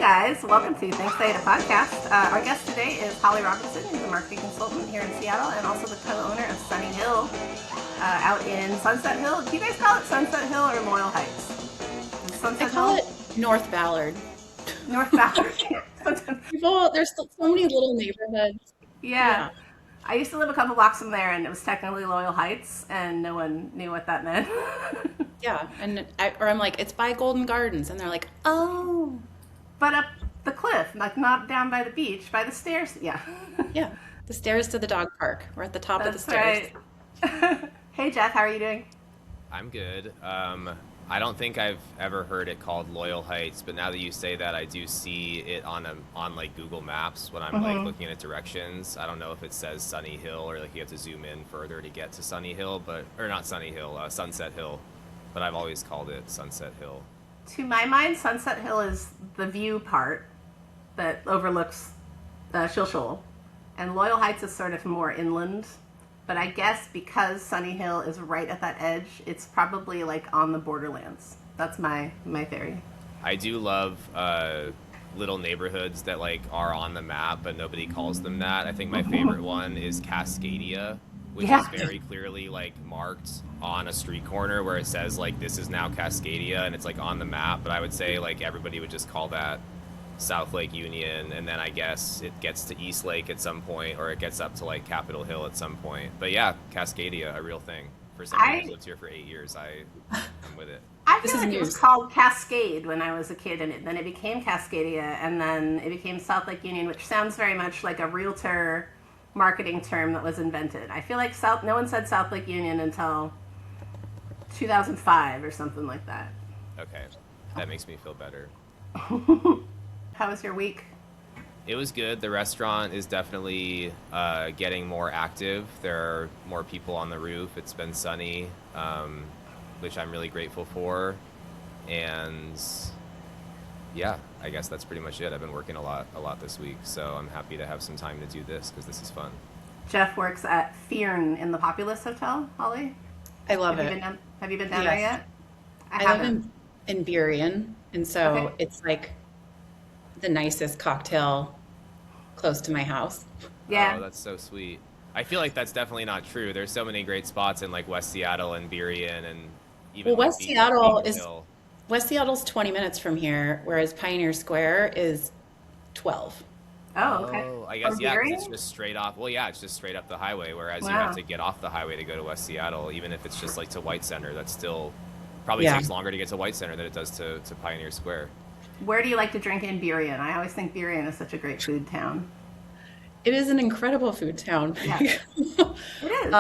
guys, welcome to Thanks I Ate a Podcast. Our guest today is Holly Robinson, who's a marketing consultant here in Seattle and also the co-owner of Sunny Hill out in Sunset Hill. Do you guys call it Sunset Hill or Loyal Heights? Sunset I call Hill? it North Ballard. North Ballard. People, there's so many little neighborhoods. Yeah. I used to live a couple blocks from there, and it was technically Loyal Heights, and no one knew what that meant. Yeah, and I'm like, it's by Golden Gardens, and they're like, oh. But up the cliff, like not down by the beach, by the stairs. Yeah. Yeah, the stairs to the dog park. We're at the top of the stairs. Right. Hey, Jeff, how are you doing? I'm good. I don't think I've ever heard it called Loyal Heights, but now that you say that, I do see it on like Google Maps when I'm like looking at directions. I don't know if it says Sunny Hill or like you have to zoom in further to get to Sunny Hill, or not Sunny Hill, Sunset Hill. But I've always called it Sunset Hill. To my mind, Sunset Hill is the view part that overlooks Shilshole, and Loyal Heights is sort of more inland. But I guess because Sunny Hill is right at that edge, it's probably like on the borderlands. That's my theory. I do love little neighborhoods that like are on the map, but nobody calls them that. I think my favorite one is Cascadia, which is very clearly like marked on a street corner where it says like this is now Cascadia, and it's like on the map. But I would say like everybody would just call that South Lake Union, and then I guess it gets to East Lake at some point, or it gets up to like Capitol Hill at some point. But yeah, Cascadia, a real thing. For somebody who's lived here for 8 years, I'm with it. I feel like it was called Cascade when I was a kid, and then it became Cascadia, and then it became South Lake Union, which sounds very much like a realtor marketing term that was invented. I feel like no one said South Lake Union until 2005 or something like that. Okay, that makes me feel better. How was your week? It was good. The restaurant is definitely getting more active. There are more people on the roof. It's been sunny, which I'm really grateful for. And yeah, I guess that's pretty much it. I've been working a lot this week, so I'm happy to have some time to do this because this is fun. Jeff works at Fearn in the Populous Hotel, Holly. I love it. Have you been down there yet? I live in Burien, and so it's like the nicest cocktail close to my house. Yeah. Oh, that's so sweet. I feel like that's definitely not true. There's so many great spots in like West Seattle and Burien and even West Seattle's 20 minutes from here, whereas Pioneer Square is 12. Oh, okay. Oh, I guess, yeah, 'cause it's just straight off. Well, yeah, it's just straight up the highway, whereas you have to get off the highway to go to West Seattle, even if it's just like to White Center. That's still probably takes longer to get to White Center than it does to Pioneer Square. Where do you like to drink in Burien? I always think Burien is such a great food town. It is an incredible food town. Yeah. It is.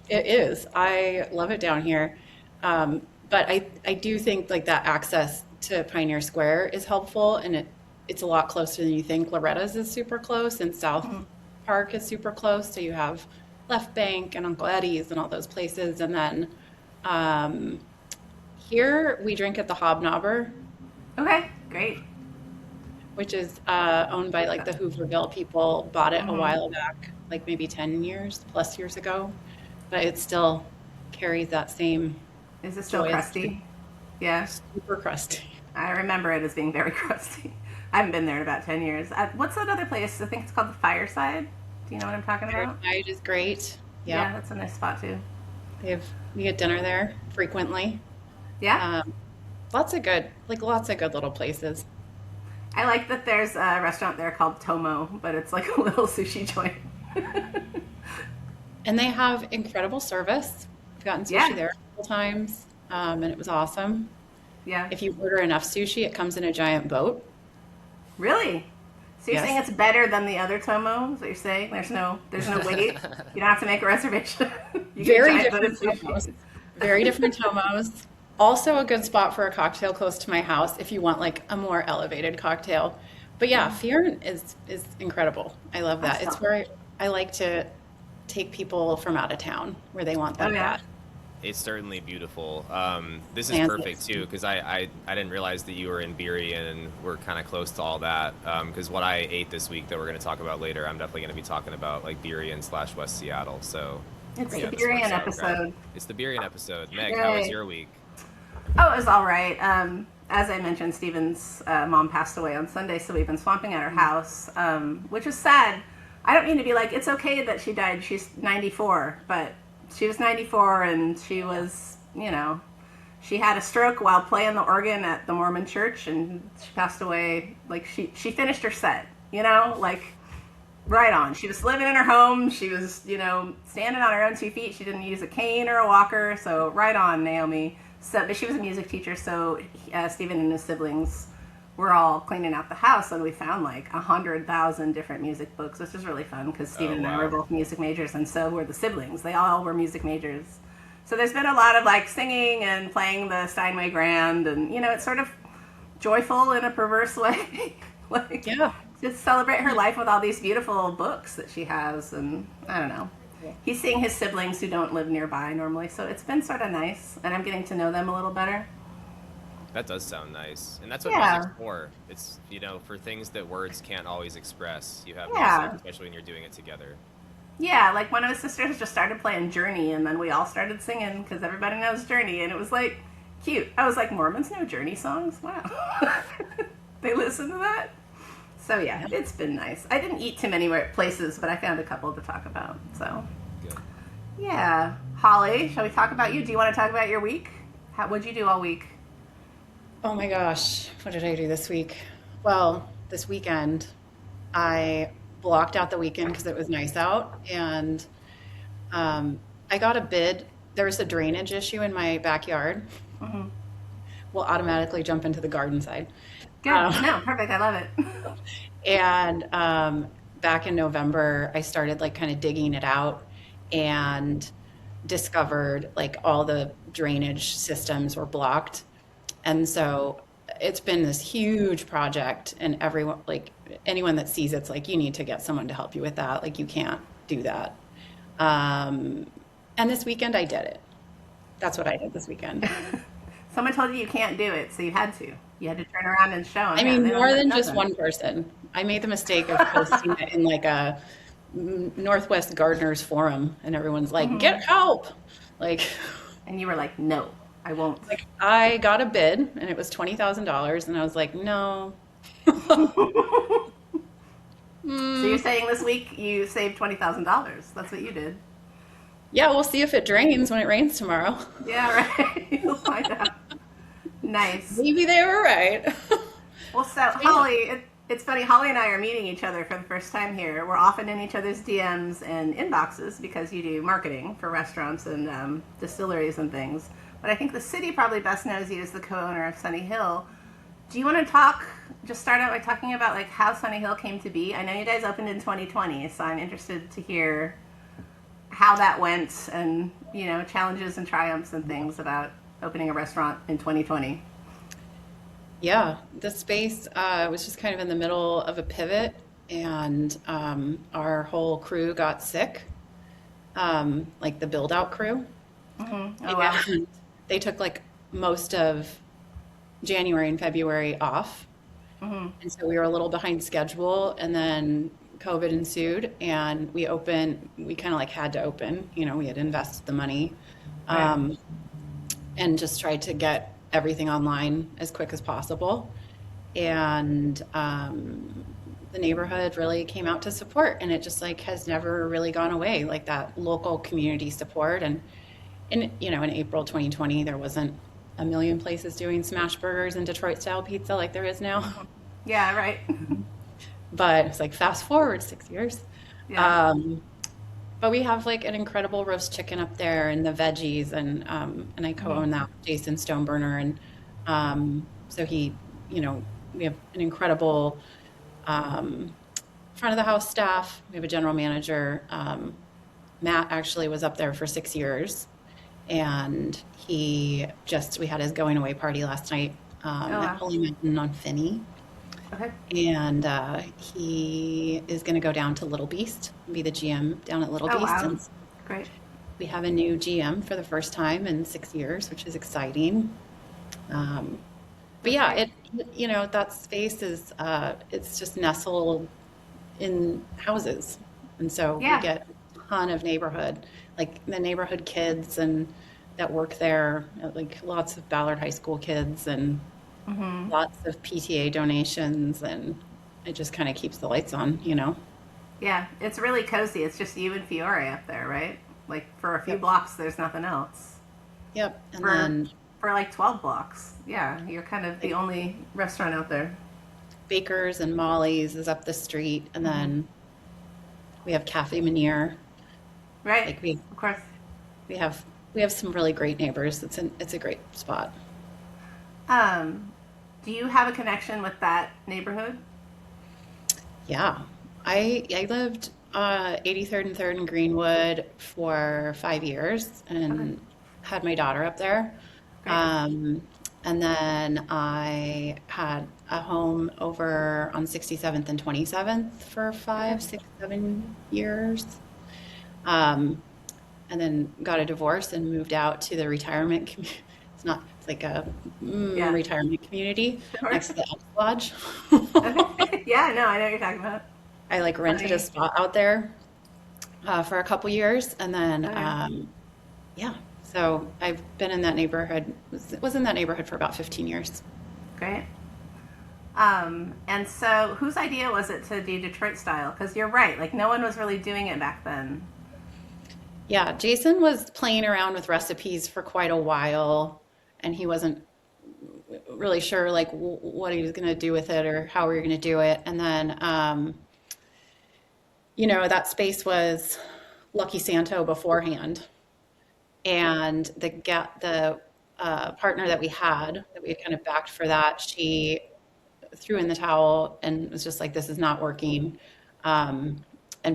It is. I love it down here. But I do think like that access to Pioneer Square is helpful, and it's a lot closer than you think. Loretta's is super close, and South Park is super close. So you have Left Bank and Uncle Eddie's and all those places. And then here we drink at the Hobnobber. Okay, great. Which is owned by like the Hooverville people. Bought it a while back, like maybe 10 years plus years ago. But it still carries that same. Is it still crusty? Yeah. Super crusty. I remember it as being very crusty. I haven't been there in about 10 years. What's that other place? I think it's called the Fireside. Do you know what I'm talking about? Fireside is great. Yeah, that's a nice spot too. We get dinner there frequently. Yeah. Lots of good little places. I like that there's a restaurant there called Tomo, but it's like a little sushi joint. And they have incredible service. I've gotten sushi there a couple times, and it was awesome. Yeah. If you order enough sushi, it comes in a giant boat. Really? So you're saying it's better than the other Tomo? Is what you're saying? There's no wait. You don't have to make a reservation. Very different Tomos. Very different Tomos. Also a good spot for a cocktail close to my house if you want like a more elevated cocktail. But yeah, Fearn is incredible. I love that. It's where I like to take people from out of town where they want that at. It's certainly beautiful. This is perfect too, because I didn't realize that you were in Burien and we're kind of close to all that. Because what I ate this week that we're going to talk about later, I'm definitely going to be talking about like Burien/West Seattle. So it's the Burien episode. It's the Burien episode. Meg, how was your week? Oh, it was all right. As I mentioned, Stephen's mom passed away on Sunday, so we've been swamping at her house, which is sad. I don't mean to be like, it's okay that she died. She's 94, but she was 94 and she was, she had a stroke while playing the organ at the Mormon church and she passed away. Like, she finished her set, like, right on. She was living in her home. She was, standing on her own 2 feet. She didn't use a cane or a walker, so right on, Naomi. So, but she was a music teacher, so Stephen and his siblings were all cleaning out the house, and we found like 100,000 different music books, which is really fun because Stephen and I were both music majors, and so were the siblings. They all were music majors. So there's been a lot of like singing and playing the Steinway Grand, and it's sort of joyful in a perverse way. Like, Yeah. just celebrate her life with all these beautiful books that she has, and I don't know. He's seeing his siblings who don't live nearby normally, so it's been sort of nice, and I'm getting to know them a little better. That does sound nice. And that's what Yeah. music's for. It's, for things that words can't always express. You have Yeah. music, especially when you're doing it together. Yeah, like one of his sisters just started playing Journey, and then we all started singing because everybody knows Journey, and it was like cute. I was like, Mormons know Journey songs? Wow. They listen to that? So yeah, it's been nice. I didn't eat too many places, but I found a couple to talk about. So Good. yeah, Holly, shall we talk about you? Do you want to talk about your week? What'd you do all week? Oh my gosh, what did I do this week? Well, this weekend, I blocked out the weekend because it was nice out, and I got a bid. There was a drainage issue in my backyard. Mm-hmm. We'll automatically jump into the garden side. Good. No, perfect. I love it. And back in November, I started like kind of digging it out and discovered like all the drainage systems were blocked. And so it's been this huge project, and everyone, like anyone that sees it's like, you need to get someone to help you with that. Like, you can't do that. And this weekend I did it. That's what I did this weekend. Someone told you can't do it, so you had to. You had to turn around and show them. I mean, more than just one person. I made the mistake of posting it in like a Northwest Gardeners forum, and everyone's like, get help. Like, And you were like, no, I won't. like I got a bid and it was $20,000, and I was like, no. So you're saying this week you saved $20,000. That's what you did. Yeah, we'll see if it drains when it rains tomorrow. Yeah, right. You'll find out. Nice. Maybe they were right. Well, so Holly, it's funny. Holly and I are meeting each other for the first time here. We're often in each other's DMs and inboxes because you do marketing for restaurants and distilleries and things. But I think the city probably best knows you as the co-owner of Sunny Hill. Do you want to just start out by talking about like how Sunny Hill came to be? I know you guys opened in 2020, so I'm interested to hear how that went and, challenges and triumphs and things about opening a restaurant in 2020. Yeah, the space was just kind of in the middle of a pivot, and our whole crew got sick, like the build out crew. Mm-hmm. Oh, wow. And they took like most of January and February off. Mm-hmm. And so we were a little behind schedule, and then COVID ensued, and we kind of like had to open, we had invested the money, Right. and just tried to get everything online as quick as possible. And the neighborhood really came out to support, and it just like has never really gone away, like that local community support. And in April 2020, there wasn't a million places doing smash burgers and Detroit style pizza like there is now. Yeah, right. But it's like fast forward 6 years. Yeah. But we have like an incredible roast chicken up there, and the veggies, and I co-own that with Jason Stoneburner, and so we have an incredible front of the house staff. We have a general manager. Matt actually was up there for 6 years, and we had his going away party last night wow. at Holy Mountain on Finney. Okay. And he is going to go down to Little Beast, be the GM down at Little Oh, Beast. wow. And Great. we have a new GM for the first time in 6 years, which is exciting. But yeah, that space is, it's just nestled in houses. And so Yeah. we get a ton of neighborhood, like the neighborhood kids and that work there, like lots of Ballard High School kids and lots of PTA donations, and it just kind of keeps the lights on, you know? Yeah, it's really cozy. It's just you and Fiore up there, right? Like for a few Yep. blocks, there's nothing else. Yep. And For then for like 12 blocks, yeah, you're kind of the like only restaurant out there. Baker's and Molly's is up the street, and then we have Cafe Menier. Right, Like we of course. we have we have some really great neighbors. It's a great spot. Um, do you have a connection with that neighborhood? Yeah. I lived 83rd and 3rd in Greenwood for 5 years Okay, and had my daughter up there. great. Um, and then I had a home over on 67th and 27th for Okay. 5, 6, 7 years. Um, and then got a divorce and moved out to the retirement community. It's not, it's like a Yeah, retirement community sure. next to the Elks Lodge. Okay. Yeah, no, I know what you're talking about. I like rented a Funny. spot out there for a couple years, and then Okay, yeah, so I've been in that neighborhood. Was in that neighborhood for about 15 years. great. And so whose idea was it to do Detroit style? Because you're right, like no one was really doing it back then. Yeah, Jason was playing around with recipes for quite a while, and he wasn't really sure like what he was going to do with it or how we were going to do it. And then that space was Lucky Santo beforehand, and the partner that we had kind of backed for that, she threw in the towel and was just like, this is not working, and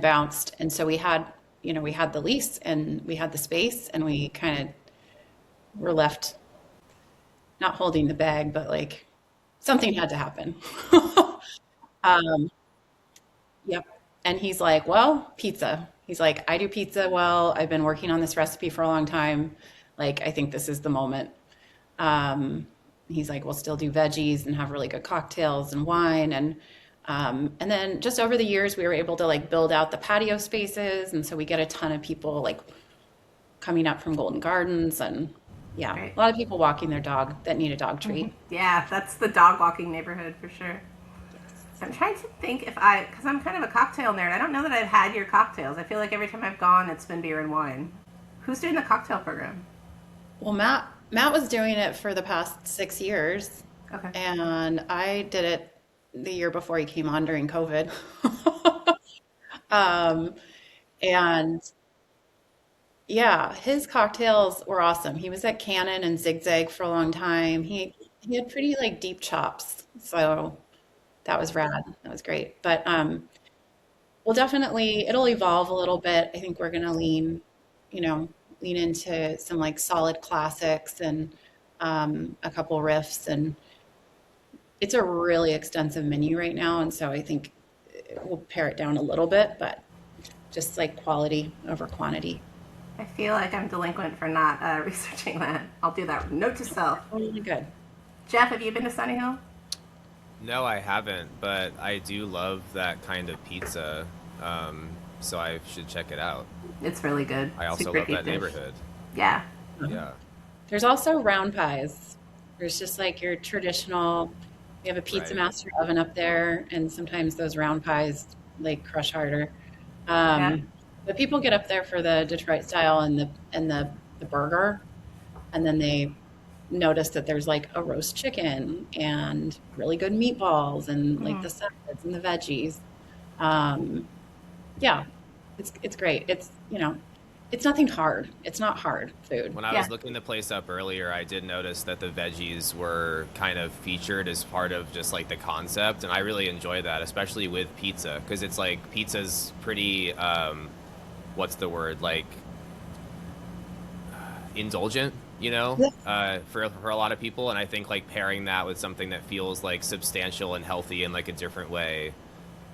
bounced. And so we had the lease and we had the space, and we kind of were left not holding the bag, but like something had to happen. um, Yep. And he's like, well, pizza. He's like, I do pizza well. I've been working on this recipe for a long time. Like, I think this is the moment. He's like, we'll still do veggies and have really good cocktails and wine. And then just over the years, we were able to like build out the patio spaces. And so we get a ton of people like coming up from Golden Gardens, and yeah, Right. a lot of people walking their dog that need a dog treat. Yeah, that's the dog walking neighborhood for sure. So I'm trying to think because I'm kind of a cocktail nerd. I don't know that I've had your cocktails. I feel like every time I've gone, it's been beer and wine. Who's doing the cocktail program? Well, Matt was doing it for the past 6 years, Okay. and I did it the year before he came on during COVID. Um, and yeah, his cocktails were awesome. He was at Cannon and Zigzag for a long time. He had pretty like deep chops, so that was rad. That was great. But we'll definitely it'll evolve a little bit. I think we're gonna you know, lean into some like solid classics and a couple riffs, and it's a really extensive menu right now, and so I think we'll pare it down a little bit, but just like quality over quantity. I feel like I'm delinquent for not researching that. I'll do that. Note to self. Really good. Jeff, have you been to Sunny Hill? No, I haven't, but I do love that kind of pizza, so I should check it out. It's really good. I also Super love deep that dish. neighborhood. Yeah. Yeah, There's also round pies. There's just like your traditional, we have a pizza right. master oven up there, and sometimes those round pies like crush harder. Yeah. But people get up there for the Detroit style and the burger, and then they notice that there's like a roast chicken and really good meatballs and like Hmm. the salads and the veggies. Um, yeah, it's great. It's nothing hard. It's not hard food. When I Yeah. was looking the place up earlier, I did notice that the veggies were kind of featured as part of just like the concept, and I really enjoy that, especially with pizza, because it's like pizza's pretty, what's the word, like indulgent, Yeah. for a lot of people, and I think like pairing that with something that feels like substantial and healthy in like a different way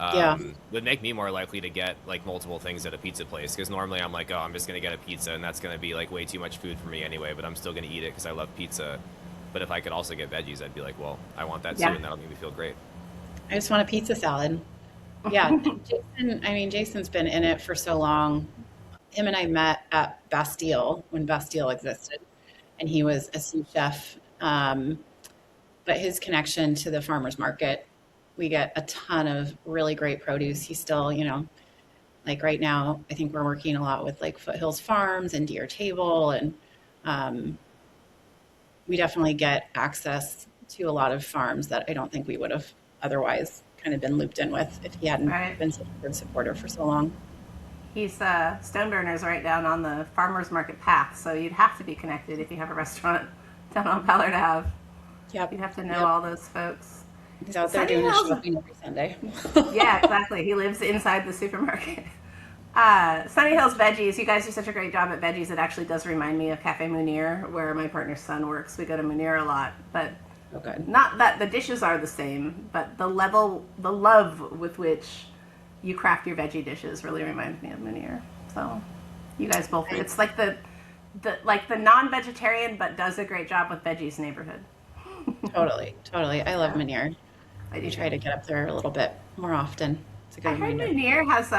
Yeah. would make me more likely to get like multiple things at a pizza place, because normally I'm like, oh, I'm just gonna get a pizza and that's gonna be like way too much food for me anyway, but I'm still gonna eat it because I love pizza. But if I could also get veggies, I'd be like, well, I want that too, Yeah. and that'll make me feel great. I just want a pizza salad. Yeah, Jason's been in it for so long. Him and I met at Bastille when Bastille existed. and he was a sous chef. But his connection to the farmer's market, we get a ton of really great produce. He's still, like right now, I think we're working a lot with like Foothills Farms and Deer Table, and we definitely get access to a lot of farms that I don't think we would have otherwise kind of been looped in with if he hadn't Right. been such a good supporter for so long. He's Stoneburner's right down on the farmers market path, so you'd have to be connected if you have a restaurant down on Ballard Ave. Yep. You'd have to know Yep. all those folks. He's out there Sunny doing his Hills- shopping every Sunday. Yeah, exactly. He lives inside the supermarket. Sunny Hills Veggies, you guys do such a great job at Veggies. It actually does remind me of Cafe Munir, where my partner's son works. We go to Munir a lot, but Oh, good. not that the dishes are the same, but the love with which you craft your veggie dishes really reminds me of Munir. So you guys both, it's like the non-vegetarian but does a great job with veggies neighborhood. Totally. I love Munir. I do We try to get up there a little bit more often. It's a good I heard reminder. Munir has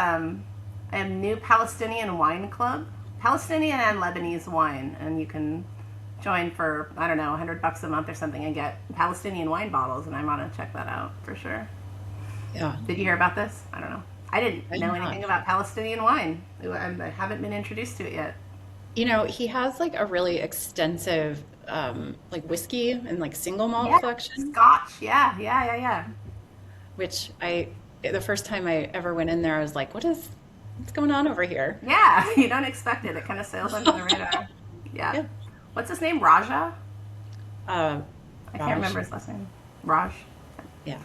a new Palestinian wine club, Palestinian and Lebanese wine, and you can join for, I don't know, $100 a month or something and get Palestinian wine bottles, and I want to check that out for sure. Yeah. Did you hear about this? I don't know. I didn't I know did not. anything about Palestinian wine. I haven't been introduced to it yet. He has like a really extensive like whiskey and like single malt Yeah, collection, Scotch. Yeah. which the first time I ever went in there, I was like, what's going on over here? Yeah, you don't expect it. It kind of sails under the radar. Yeah. Yeah. What's his name? Raja? Uh, I Raj. can't remember his last name. Raj. yeah.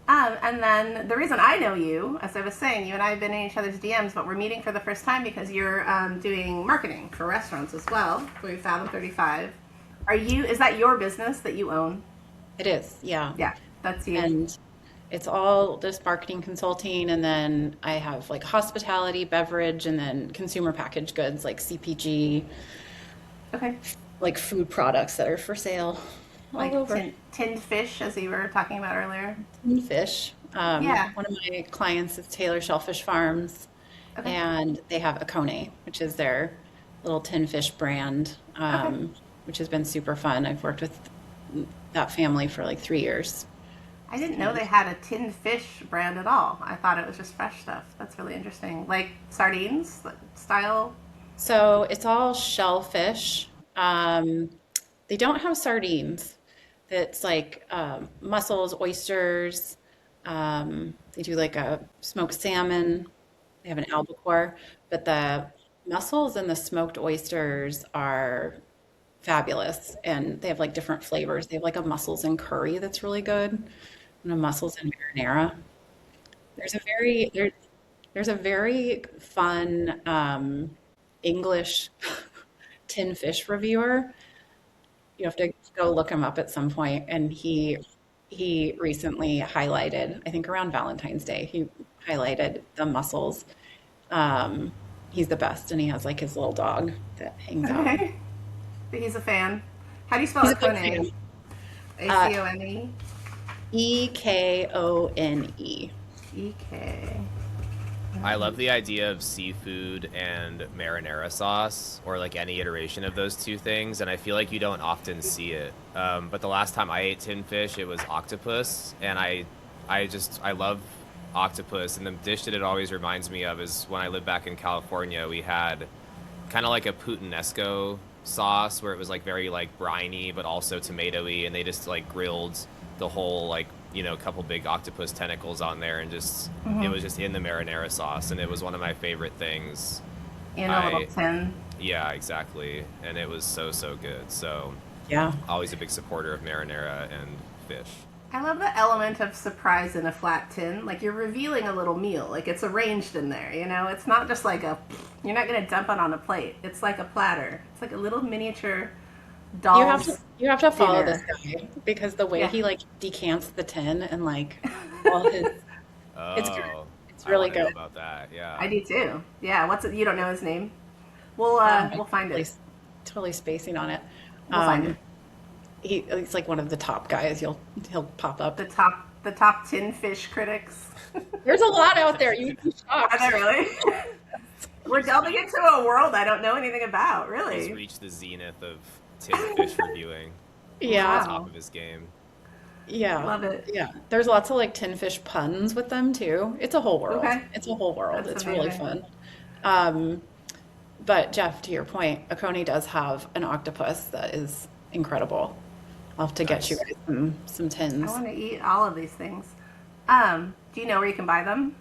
And then the reason I know you, as I was saying, you and I have been in each other's DMs, but we're meeting for the first time because you're doing marketing for restaurants as well for Fathom 35. Is that your business that you own? It is. Yeah. Yeah, that's you. And it's all just marketing consulting. And then I have like hospitality, beverage, and then consumer packaged goods like CPG, Okay. like food products that are for sale all Like over. tinned fish, as you were talking about earlier. And fish. Yeah. One of my clients is Taylor Shellfish Farms, Okay. and they have Akone, which is their little tin fish brand, which has been super fun. I've worked with that family for like 3 years. I didn't know they had a tinned fish brand at all. I thought it was just fresh stuff. That's really interesting. Like sardines style. So it's all shellfish. They don't have sardines. It's like mussels, oysters. They do like a smoked salmon. They have an albacore, but the mussels and the smoked oysters are fabulous, and they have like different flavors. They have like a mussels and curry that's really good, and a mussels and marinara. There's a very fun English tin fish reviewer. You have to go look him up at some point, and he recently highlighted, I think around Valentine's Day, he highlighted the mussels. He's the best, and he has like his little dog that hangs out. Okay. He's a fan. How do you spell He's a big Akone? fan. Acone? Ekone. EK. I love the idea of seafood and marinara sauce, or like any iteration of those two things, and I feel like you don't often see it. But the last time I ate tin fish, it was octopus, and I love octopus, and the dish that it always reminds me of is when I lived back in California, we had kind of like a puttanesco sauce where it was like very like briny but also tomatoey, and they just like grilled the whole like couple big octopus tentacles on there, and just it was just in the marinara sauce, and it was one of my favorite things. In a little tin. Yeah, exactly, and it was so good. So Yeah. always a big supporter of marinara and fish. I love the element of surprise in a flat tin. Like you're revealing a little meal. Like it's arranged in there, It's not just like you're not going to dump it on a plate. It's like a platter. It's like a little miniature doll's You have to follow dinner. this guy, because the way Yeah. he like decants the tin and like all his Oh, It's good. It's really I wanna know good. about that. Yeah. I do too. Yeah, what's it? You don't know his name? We'll find totally, it. totally spacing on it. We'll find it. He's like one of the top guys. He'll pop up. The top tin fish critics. There's a lot out there. You'd be Are shocked. they really? We're delving into a world I don't know anything about, He's really. reached the zenith of tinned fish reviewing. He's on Yeah, top Wow. of his game. yeah, Love it. yeah. There's lots of like tin fish puns with them too. It's a whole world. Okay. It's a whole world. That's It's really amazing. fun. Um, but Jeff, to your point, Oconee does have an octopus that is incredible. I'll have to get you Nice. guys some I tins. want to eat all of these things. Do you know where you can buy them?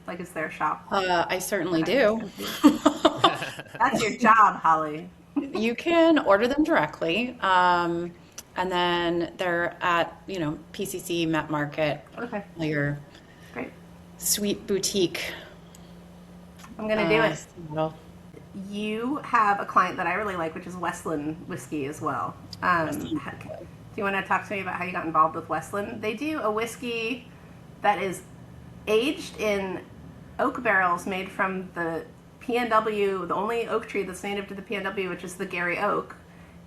Like, is there a shop I certainly that I can do. send to? That's your job, Holly. You can order them directly, and then they're at, PCC, Met Market, Okay, all your great. sweet boutique. I'm gonna do it. Well, You have a client that I really like, which is Westland whiskey as well. Do you want to talk to me about how you got involved with Westland? They do a whiskey that is aged in oak barrels made from the PNW, the only oak tree that's native to the PNW, which is the Gary oak.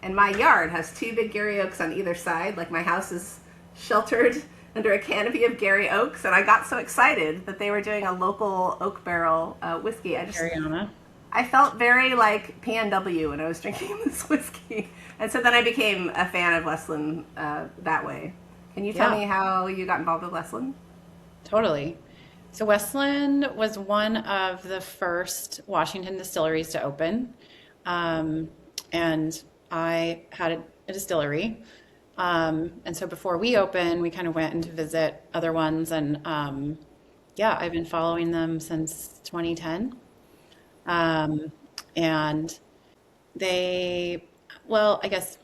And my yard has two big Gary oaks on either side. Like, my house is sheltered under a canopy of Gary oaks, and I got so excited that they were doing a local oak barrel whiskey. Ariana. I felt very like PNW when I was drinking this whiskey. And so then I became a fan of Westland that way. Can you tell Yeah. me how you got involved with Westland? Totally. So Westland was one of the first Washington distilleries to open. And I had a distillery. And so before we opened, we kind of went in to visit other ones. And yeah, I've been following them since 2010. And I guess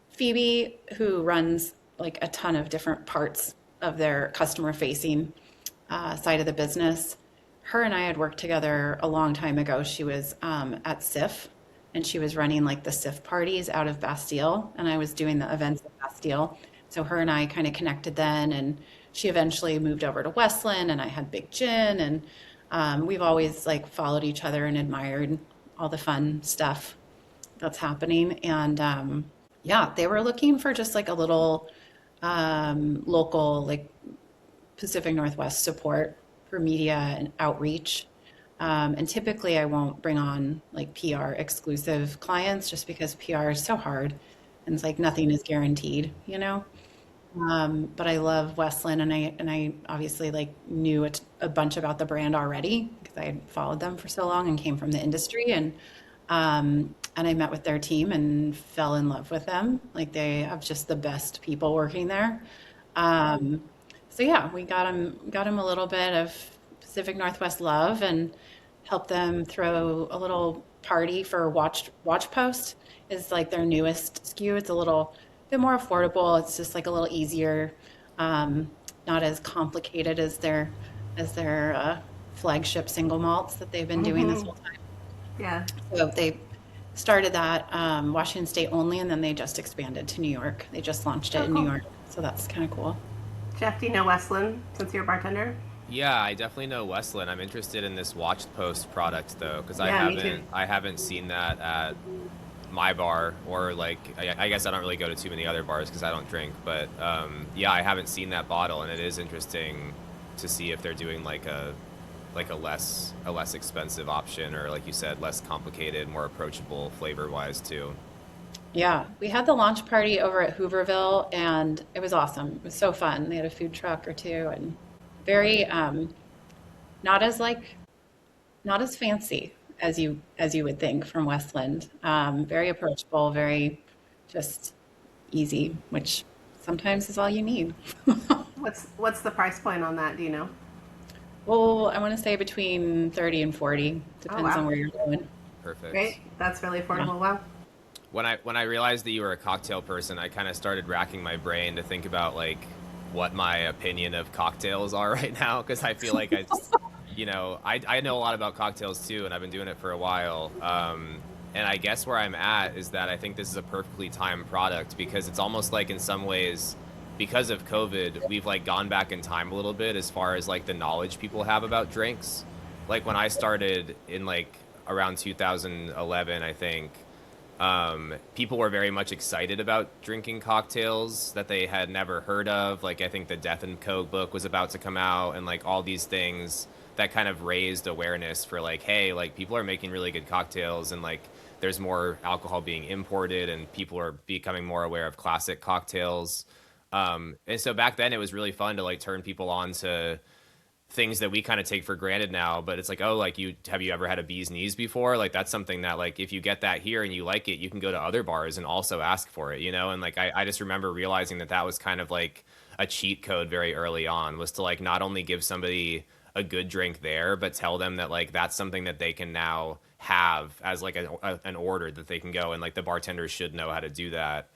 Phoebe, who runs like a ton of different parts of their customer facing side of the business, her and I had worked together a long time ago. She was at SIF, and she was running like the SIF parties out of Bastille, and I was doing the events at Bastille. So her and I kind of connected then, and she eventually moved over to Westland, and I had Big Gin, and we've always like followed each other and admired all the fun stuff that's happening. And yeah, they were looking for just like a little local, like Pacific Northwest support for media and outreach. And typically I won't bring on like PR exclusive clients just because PR is so hard and it's like nothing is guaranteed. But I love Westland, and I obviously like knew a bunch about the brand already because I had followed them for so long and came from the industry, and I met with their team and fell in love with them. Like, they have just the best people working there. So yeah, we got them a little bit of Pacific Northwest love and helped them throw a little party for Watch Post is like their newest SKU. It's a little bit more affordable. It's just like a little easier, not as complicated as their flagship single malts that they've been doing this whole time. Yeah. So they started that Washington State only, and then they just expanded to New York. They just launched it Oh, in New cool. York, so that's kind of cool. Jeff, do you know Westland since you're a bartender? Yeah, I definitely know Westland. I'm interested in this Watch Post product though, because Yeah, me too. I haven't seen that at my bar, or like I guess I don't really go to too many other bars because I don't drink. But yeah, I haven't seen that bottle, and it is interesting to see if they're doing like a less expensive option, or like you said, less complicated, more approachable flavor wise too. Yeah, we had the launch party over at Hooverville, and it was awesome. It was so fun. They had a food truck or two, and very not as like not as fancy as you would think from Westland. Very approachable, very just easy, which sometimes is all you need. What's the price point on that? Do you know? Well, I want to say between 30 and 40, Oh, depends on wow. where you're going. Perfect. Great. That's really Yeah. affordable. Wow. When I realized that you were a cocktail person, I kind of started racking my brain to think about like what my opinion of cocktails are right now, because I feel like I just, I know a lot about cocktails too, and I've been doing it for a while. And I guess where I'm at is that I think this is a perfectly timed product, because it's almost like in some ways, because of COVID, we've like gone back in time a little bit as far as like the knowledge people have about drinks. Like when I started in like around 2011, I think, people were very much excited about drinking cocktails that they had never heard of. Like, I think the Death and Coke book was about to come out, and like all these things that kind of raised awareness for like, hey, like people are making really good cocktails, and like there's more alcohol being imported, and people are becoming more aware of classic cocktails. And so back then, it was really fun to like turn people on to things that we kind of take for granted now. But it's like, oh, like have you ever had a bee's knees before? Like that's something that like if you get that here and you like it, you can go to other bars and also ask for it, you know? And like I just remember realizing that that was kind of like a cheat code very early on, was to like not only give somebody a good drink there, but tell them that like that's something that they can now have as like an order that they can go, and like the bartenders should know how to do that.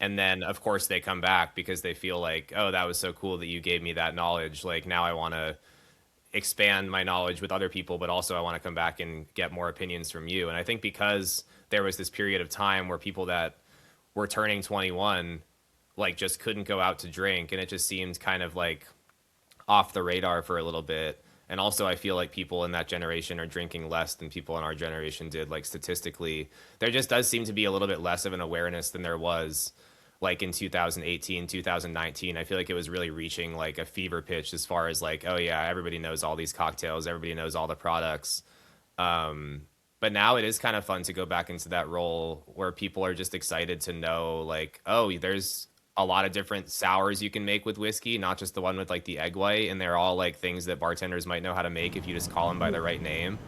And then of course they come back because they feel like, oh, that was so cool that you gave me that knowledge, like now I want to expand my knowledge with other people, but also I want to come back and get more opinions from you. And I think because there was this period of time where people that were turning 21 like just couldn't go out to drink, and it just seemed kind of like off the radar for a little bit. And also I feel like people in that generation are drinking less than people in our generation did. Like statistically, there just does seem to be a little bit less of an awareness than there was like in 2018, 2019. I feel like it was really reaching like a fever pitch as far as like, oh yeah, everybody knows all these cocktails, everybody knows all the products. But now it is kind of fun to go back into that role where people are just excited to know like, oh, there's a lot of different sours you can make with whiskey, not just the one with like the egg white. And they're all like things that bartenders might know how to make if you just call them by the right name,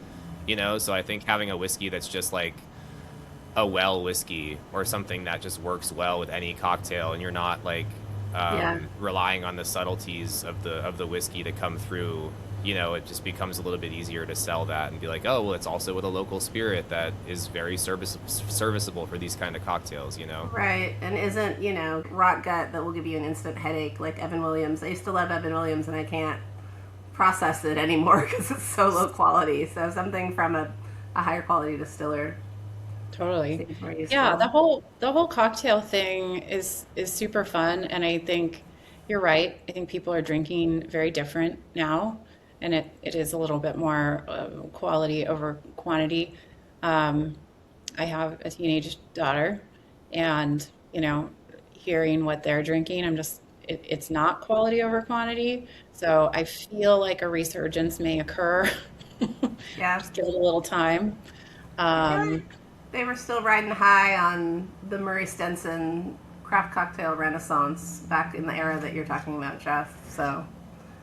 you know? So I think having a whiskey that's just like a well whiskey, or something that just works well with any cocktail, and you're not like relying on the subtleties of the whiskey to come through, you know, it just becomes a little bit easier to sell that and be like, oh, well, it's also with a local spirit that is very serviceable for these kind of cocktails, you know? Right, and isn't, you know, rot gut that will give you an instant headache like Evan Williams. I used to love Evan Williams, and I can't process it anymore because it's so low quality. So something from a higher quality distiller. Totally. Yeah, the whole cocktail thing is super fun, and I think you're right. I think people are drinking very different now, and it is a little bit more quality over quantity. I have a teenage daughter, and you know, hearing what they're drinking, it's not quality over quantity. So I feel like a resurgence may occur. Yeah. Just give it a little time. They were still riding high on the Murray Stenson craft cocktail renaissance back in the era that you're talking about, Jeff. So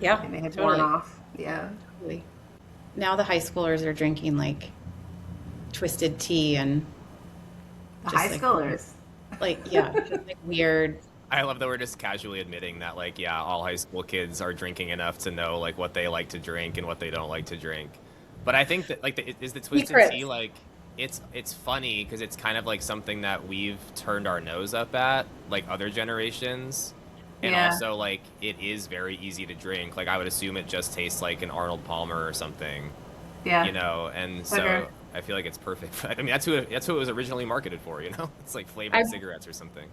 Yeah, they had totally. worn off. Yeah. Totally. Now the high schoolers are drinking like twisted tea and The just high like schoolers. just like weird. I love that we're just casually admitting that like, yeah, all high school kids are drinking enough to know like what they like to drink and what they don't like to drink. But I think that like is the twisted Secrets. tea like it's funny because it's kind of like something that we've turned our nose up at, like other generations. And Yeah. also like it is very easy to drink. Like I would assume it just tastes like an Arnold Palmer or something, Yeah. you know. And so Okay. I feel like it's perfect. I mean, that's who it was originally marketed for, you know. It's like flavored I- cigarettes or something.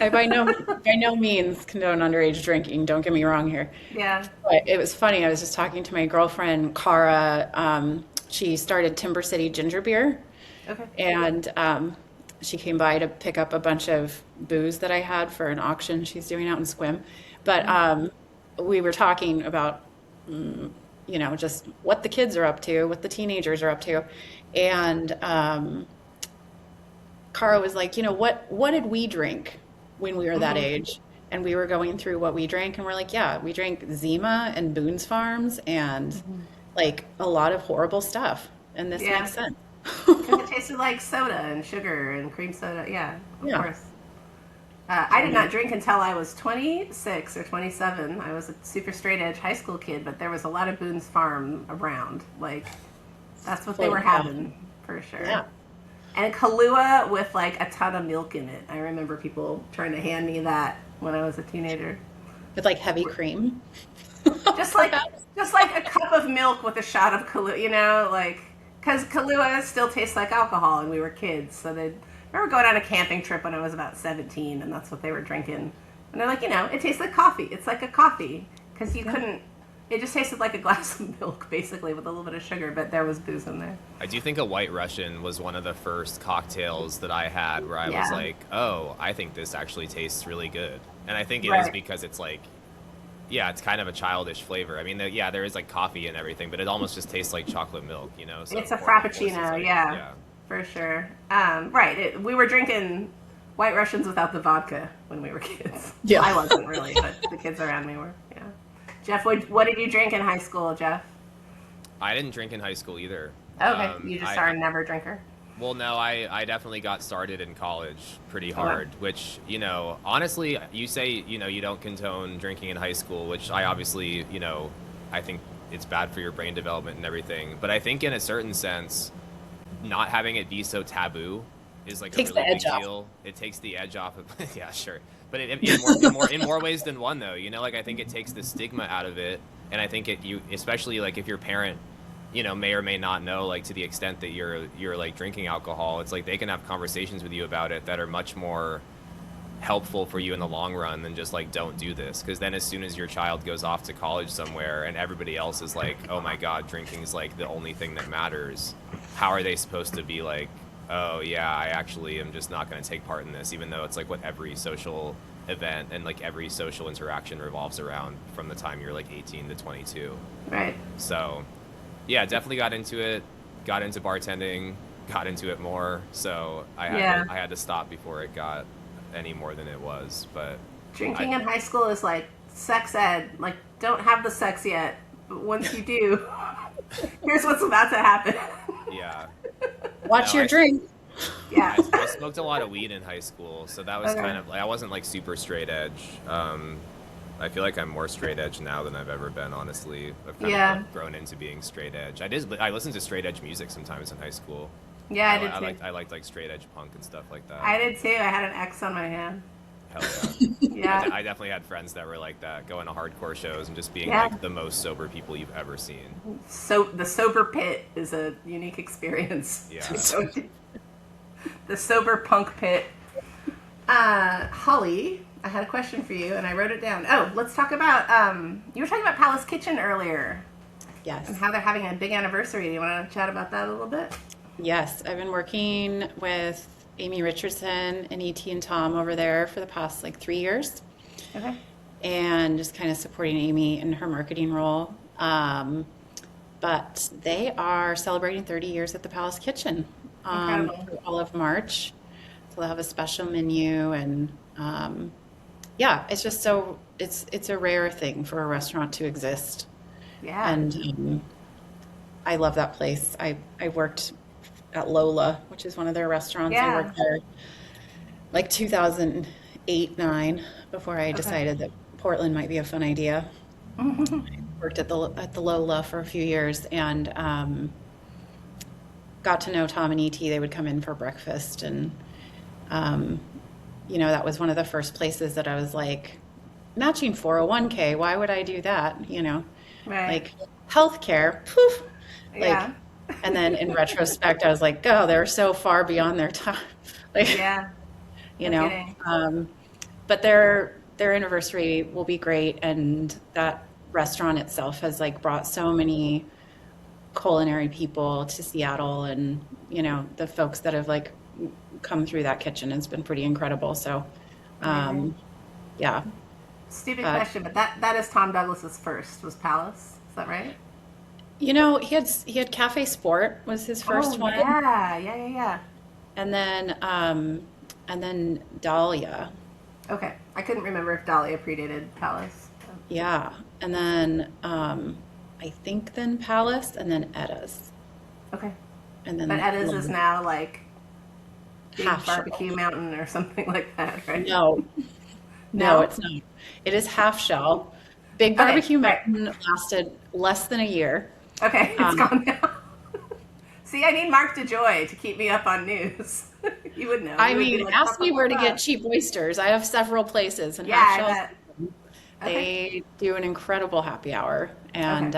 I by no means condone underage drinking. Don't get me wrong here. Yeah. But it was funny. I was just talking to my girlfriend, Cara. She started Timber City Ginger Beer, Okay. and she came by to pick up a bunch of booze that I had for an auction she's doing out in Squim. But we were talking about, you know, just what the kids are up to, what the teenagers are up to. And Cara was like, you know, what did we drink when we were that age? And we were going through what we drank, and we're like, yeah, we drank Zima and Boone's Farms and like a lot of horrible stuff. And this Yeah. makes sense. Because it tasted like soda and sugar and cream soda. Yeah, of Yeah. course. I did not drink until I was 26 or 27. I was a super straight edge high school kid, but there was a lot of Boone's Farm around. Like, that's what they were having, for sure. Yeah. And Kahlua with like a ton of milk in it. I remember people trying to hand me that when I was a teenager. With like heavy cream. Just like a cup of milk with a shot of Kahlua, you know, like, because Kahlua still tastes like alcohol, and we were kids, so I remember going on a camping trip when I was about 17, and that's what they were drinking. And they're like, you know, it tastes like coffee. It's like a coffee, because you couldn't. It just tasted like a glass of milk, basically, with a little bit of sugar, but there was booze in there. I do think a White Russian was one of the first cocktails that I had where I was like, oh, I think this actually tastes really good. And I think it is because it's like, yeah, it's kind of a childish flavor. I mean, there is like coffee and everything, but it almost just tastes like chocolate milk, you know? So It's a more- more frappuccino, like- yeah. For sure. Right. We were drinking White Russians without the vodka when we were kids. Yeah. I wasn't really, but the kids around me were. Yeah. Jeff, what did you drink in high school, Jeff? I didn't drink in high school either. Okay, you just are a never drinker. Well, no, I definitely got started in college pretty hard, which, you know, honestly, you say, you know, you don't condone drinking in high school, which I obviously, you know, I think it's bad for your brain development and everything. But I think in a certain sense, not having it be so taboo is like a really big deal. It takes the edge off of, yeah, sure. But in more ways than one, though, you know, like I think it takes the stigma out of it. And I think especially like if your parent, you know, may or may not know, like to the extent that you're like drinking alcohol, it's like they can have conversations with you about it that are much more helpful for you in the long run than just like, don't do this. Because then as soon as your child goes off to college somewhere and everybody else is like, oh my God, drinking is like the only thing that matters, how are they supposed to be like, oh yeah, I actually am just not going to take part in this, even though it's like what every social event and like every social interaction revolves around from the time you're like 18 to 22. Right. So yeah, definitely got into it, got into bartending, got into it more. So I had to stop before it got any more than it was. But drinking in high school is like sex ed. Like, don't have the sex yet, but once you do, here's what's about to happen. Yeah. Watch your drink. Yeah. I smoked a lot of weed in high school, so that was kind of like, I wasn't like super straight edge. I feel like I'm more straight edge now than I've ever been, honestly. I've kind of like grown into being straight edge. I listened to straight edge music sometimes in high school. Yeah, I did too. I liked like straight edge punk and stuff like that. I did too. I had an X on my hand. Hell yeah. Yeah. I definitely had friends that were like that, going to hardcore shows and just being like the most sober people you've ever seen. So the sober pit is a unique experience. Yeah. The sober punk pit. Holly, I had a question for you, and I wrote it down. Oh, let's talk about, you were talking about Palace Kitchen earlier. Yes. And how they're having a big anniversary. Do you want to chat about that a little bit? Yes, I've been working with Amy Richardson and E.T. and Tom over there for the past like 3 years. Okay. And just kind of supporting Amy in her marketing role. But they are celebrating 30 years at the Palace Kitchen for all of March. So they'll have a special menu, and it's just so it's a rare thing for a restaurant to exist. Yeah. And I love that place. I worked at Lola, which is one of their restaurants. Yeah. I worked there like 2008-9 before I decided that Portland might be a fun idea. I worked at the Lola for a few years, and got to know Tom and E.T. They would come in for breakfast, and that was one of the first places that I was like, matching 401k, why would I do that? Right. Like healthcare, poof. Like, and then in retrospect, I was like, oh, they're so far beyond their time. Like, but their anniversary will be great, and that restaurant itself has like brought so many culinary people to Seattle, and the folks that have like come through that kitchen has been pretty incredible. So, Stupid question, but that is Tom Douglas's first, was Palace. Is that right? He had Cafe Sport was his first one. Yeah. And then Dahlia. Okay. I couldn't remember if Dahlia predated Palace. Yeah. And then I think then Palace, and then Edda's. Okay. And then but Edda's is now like Big Half Barbecue shell. Mountain or something like that, right? No, it's not. It is half shell. Big Barbecue Mountain lasted less than a year. Okay, it's gone now. See, I need Mark DeJoy to keep me up on news. You would know. I mean, ask me where to get cheap oysters. I have several places, and half shells. They do an incredible happy hour, and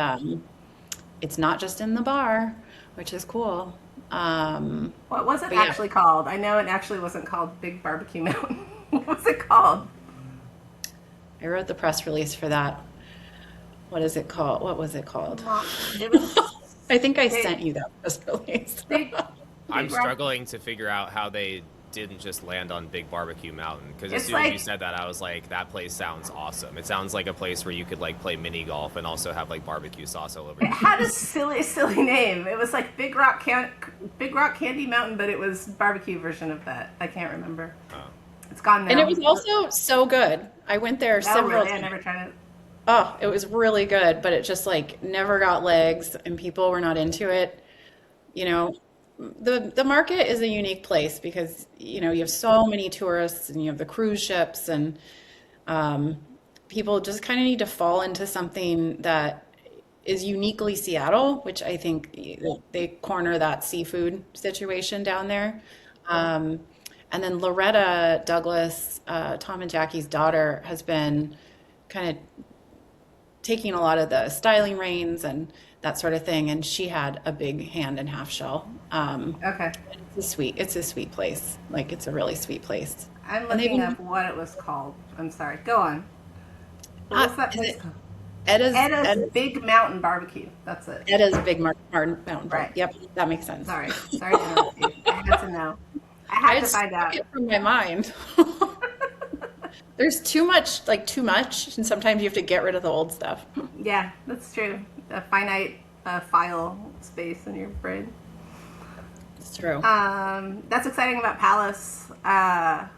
it's not just in the bar, which is cool. What was it actually called? I know it actually wasn't called Big Barbecue Mountain. What was it called? I wrote the press release for that. What is it called? What was it called? It was. I think I sent you that press release. I'm struggling to figure out how they didn't just land on Big Barbecue Mountain, because as It's soon as you like, said that, I was like, that place sounds awesome. It sounds like a place where you could like play mini golf and also have like barbecue sauce all over it your had a face. silly name. It was like Big Rock Candy Mountain, but it was barbecue version of that. I can't remember. Oh. It's gone now. And it was also so good. I went there Oh, several really? I times. never tried it. Oh, it was really good, but it just like never got legs and people were not into it. You know, the market is a unique place because, you have so many tourists and you have the cruise ships and um, people just kind of need to fall into something that is uniquely Seattle, which I think they corner that seafood situation down there. Um, and then Loretta Douglas, Tom and Jackie's daughter, has been kind of taking a lot of the styling reins and that sort of thing. And she had a big hand in half shell. Okay. It's a sweet place. Like it's a really sweet place. I'm And they've looking been, up what it was called. I'm sorry. Go on. What was that is place it called? Edda's Edda's Big Mountain Barbecue. That's it. Edda's Big Mountain Bar. Right. Yep, that makes sense. Sorry to interrupt you. I had to know. I had I to just find struck out. it from my mind. There's too much, and sometimes you have to get rid of the old stuff. Yeah, that's true. A finite file space in your brain. It's true. That's exciting about Palace. I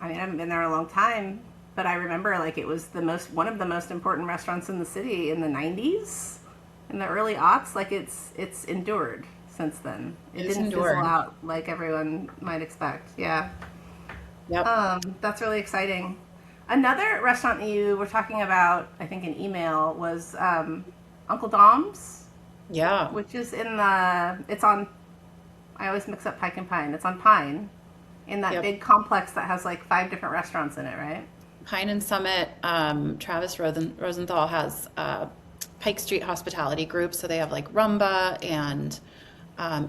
haven't been there a long time, but I remember like it was one of the most important restaurants in the city in the '90s, in the early aughts. Like it's endured since then. It It's didn't endured. fizzle out like everyone might expect. Yeah. Yep. That's really exciting. Another restaurant that you were talking about, I think in email, was Uncle Dom's, Yeah. which is it's on, I always mix up Pike and Pine. It's on Pine, in that Yep. big complex that has like 5 different restaurants in it, right? Pine and Summit, Travis Rosenthal has Pike Street Hospitality Group, so they have like Rumba and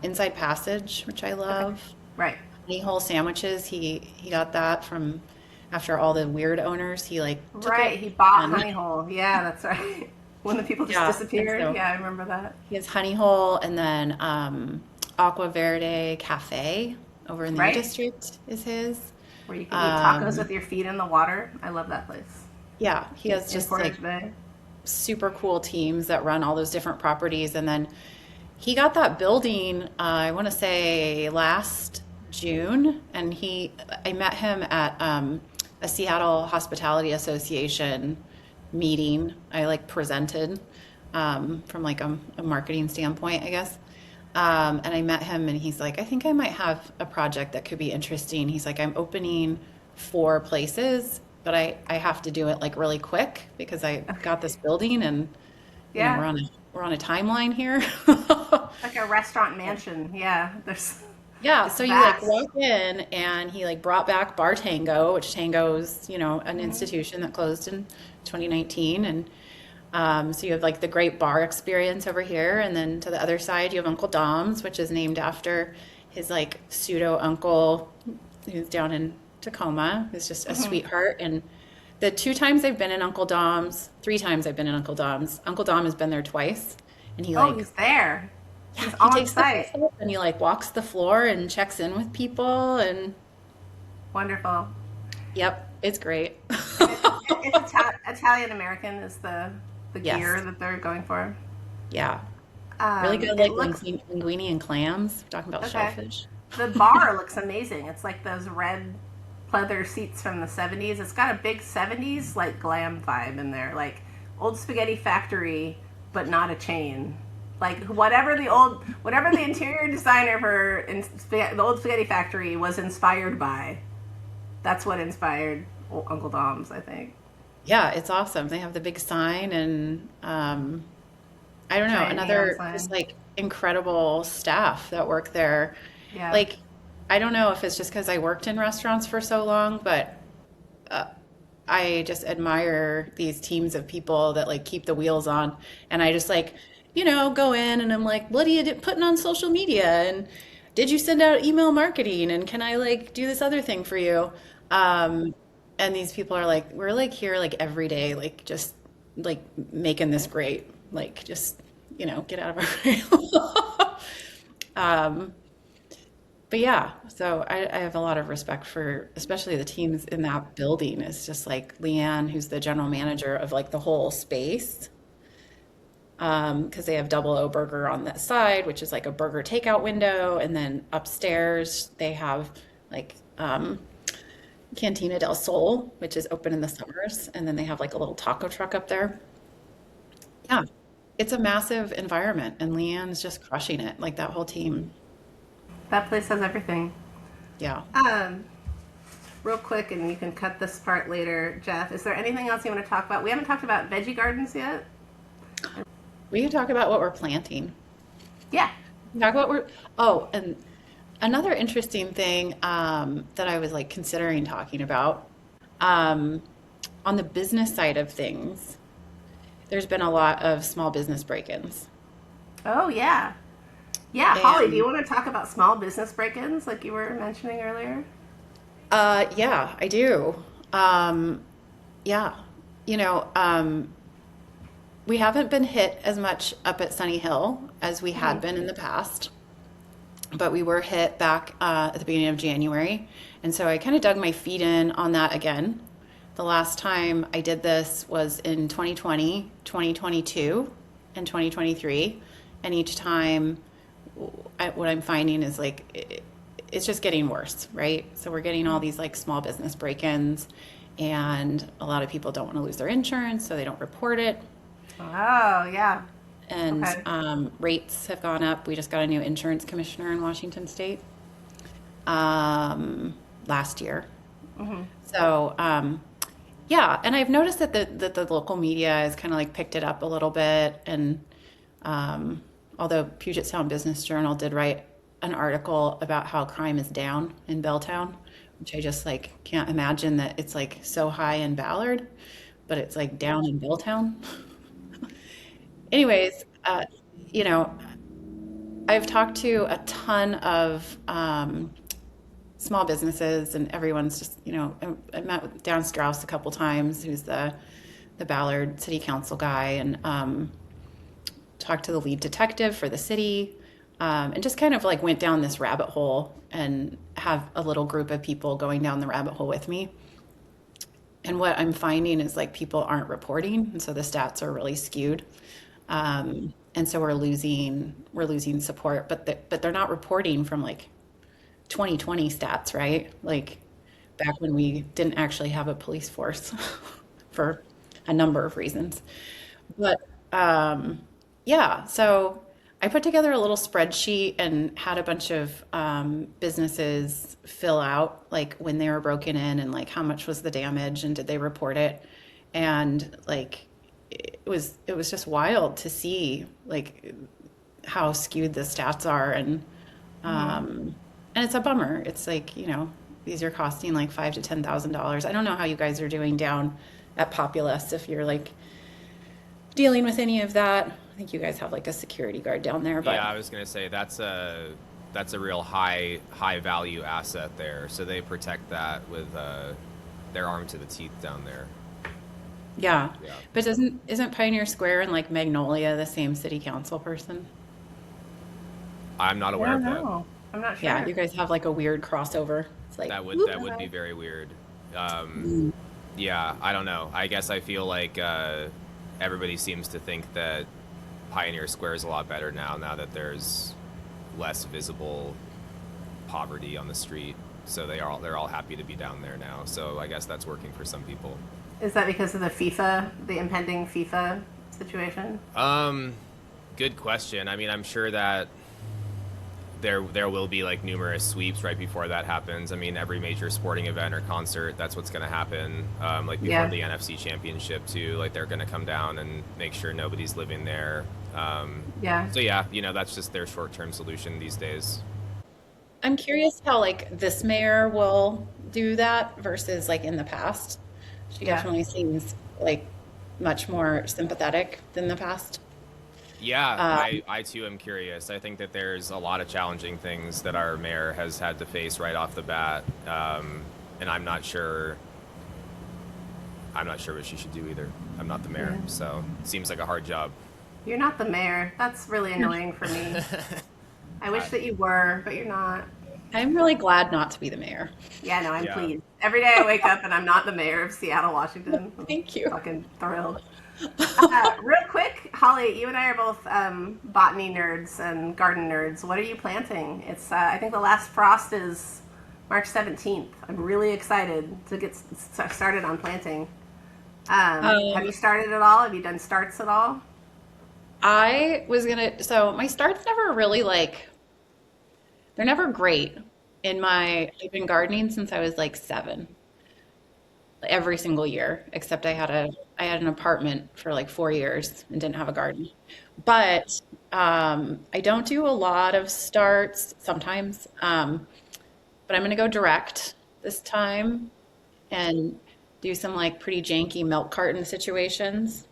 Inside Passage, which I love. Right. Honey Hole Sandwiches, he got that from after all the weird owners. He like took Right, it he bought and Honey Hole. Yeah, that's right. When the people just yeah, I think disappeared. so. Yeah, I remember that. He has Honey Hole and then Aqua Verde Cafe over in the U Right. District is his. Where you can eat tacos Um, with your feet in the water. I love that place. yeah, he has In just like Portage Bay. super cool teams that run all those different properties. And then he got that building, I want to say last June, and I met him at a Seattle Hospitality Association meeting. I like presented from like a marketing standpoint, I guess. And I met him and he's like, I think I might have a project that could be interesting. He's like, I'm opening 4 places, but I have to do it like really quick because I got this building and Yeah. we're on a timeline here. Like a restaurant mansion. Yeah, there's Yeah, it's so you like vast. walk in and he like brought back Bar Tango, which Tango's, an institution that closed in 2019. And so you have like the great bar experience over here. And then to the other side, you have Uncle Dom's, which is named after his like pseudo uncle who's down in Tacoma, who's just a sweetheart. And the 2 times I've been in Uncle Dom's, 3 times I've been in Uncle Dom has been there twice. And he Oh, like he's there. He's he on takes the site. place up and he like walks the floor and checks in with people and Wonderful. yep, it's great. It's Italian American is the Yes. gear that they're going for. Yeah. Really good It like looks linguine and clams. We're talking about okay. shellfish. The bar looks amazing. It's like those red pleather seats from the 70s. It's got a big 70s like glam vibe in there, like old spaghetti factory, but not a chain. Like whatever the interior designer for the old spaghetti factory was inspired by, that's what inspired Uncle Dom's, I think. Yeah, it's awesome. They have the big sign and I don't know, Giant neon another sign. just like incredible staff that work there. Yeah. Like I don't know if it's just because I worked in restaurants for so long, but I just admire these teams of people that like keep the wheels on. And I just like, go in and I'm like, what are you putting on social media? And did you send out email marketing? And can I like do this other thing for you? And these people are like, we're like here like every day, like just like making this great, like just, get out of our way. But yeah, so I have a lot of respect for especially the teams in that building. It's just like Leanne, who's the general manager of like the whole space, because they have Double O Burger on that side, which is like a burger takeout window, and then upstairs they have like Cantina del Sol, which is open in the summers, and then they have like a little taco truck up there. Yeah, it's a massive environment, and Leanne's just crushing it, like that whole team. That place has everything. Yeah. Um, Real quick, and you can cut this part later, Jeff. Is there anything else you want to talk about? We haven't talked about veggie gardens yet. We can talk about what we're planting. Yeah. Talk about oh, and another interesting thing that I was like considering talking about um, on the business side of things, there's been a lot of small business break-ins. Oh, yeah. Yeah, Holly, do And you want to talk about small business break-ins like you were mentioning earlier? yeah, I do. Yeah, you know, we haven't been hit as much up at Sunny Hill as we had been in the past, but we were hit back at the beginning of January. And so I kind of dug my feet in on that again. The last time I did this was in 2020, 2022, and 2023. And each time, what I'm finding is like it's just getting worse, right? So we're getting all these like small business break-ins, and a lot of people don't want to lose their insurance, so they don't report it. Oh, yeah. And Okay. rates have gone up. We just got a new insurance commissioner in Washington State last year. So yeah, and I've noticed that the local media has kind of like picked it up a little bit. And although Puget Sound Business Journal did write an article about how crime is down in Belltown, which I just like can't imagine that it's like so high in Ballard, but it's like down in Belltown. Anyways, you know, I've talked to a ton of small businesses, and everyone's just, you know, I met with Dan Strauss a couple times, who's the Ballard City Council guy, and talked to the lead detective for the city, and just kind of like went down this rabbit hole and have a little group of people going down the rabbit hole with me. And what I'm finding is like people aren't reporting, and so the stats are really skewed. And so we're losing support, but they're not reporting from like 2020 stats, right? Like back when we didn't actually have a police force for a number of reasons. But yeah, so I put together a little spreadsheet and had a bunch of businesses fill out like when they were broken in and like how much was the damage and did they report it. And like it was just wild to see like how skewed the stats are. And it's a bummer. It's like, you know, these are costing like $5,000 to $10,000. I don't know how you guys are doing down at Populous if you're like dealing with any of that. I think you guys have like a security guard down there, but Yeah, I was gonna say that's a real high value asset there. So they protect that with their arm to the teeth down there. yeah. Yeah. But isn't Pioneer Square and like Magnolia the same city council person? I'm not I aware don't of that. know. I'm not Yeah, sure. you guys have like a weird crossover. It's like, whoop. That would be very weird. Yeah, I don't know. I guess I feel like everybody seems to think that Pioneer Square is a lot better now that there's less visible poverty on the street. So they're all happy to be down there now. So I guess that's working for some people. Is that because of the impending FIFA situation? Good question. I mean, I'm sure that there will be like numerous sweeps right before that happens. I mean, every major sporting event or concert, that's what's going to happen. Like before Yeah. the NFC Championship too, like they're going to come down and make sure nobody's living there. Yeah. So yeah, you know, that's just their short-term solution these days. I'm curious how like this mayor will do that versus like in the past. She Yeah. definitely seems like much more sympathetic than the past. Yeah, Um, I too am curious. I think that there's a lot of challenging things that our mayor has had to face right off the bat, and I'm not sure. I'm not sure what she should do either. I'm not the mayor, Yeah. so it seems like a hard job. You're not the mayor. That's really annoying for me. I wish that you were, but you're not. I'm really glad not to be the mayor. Yeah, no, I'm Yeah. pleased. Every day I wake up and I'm not the mayor of Seattle, Washington. I'm Thank you. fucking thrilled. Real quick, Holly, you and I are both botany nerds and garden nerds. What are you planting? It's I think the last frost is March 17th. I'm really excited to get started on planting. Have you started at all? Have you done starts at all? So my starts never really like, they're never great I've been gardening since I was like 7, every single year, except I had an apartment for like 4 years and didn't have a garden. But I don't do a lot of starts sometimes. But I'm going to go direct this time and do some like pretty janky milk carton situations.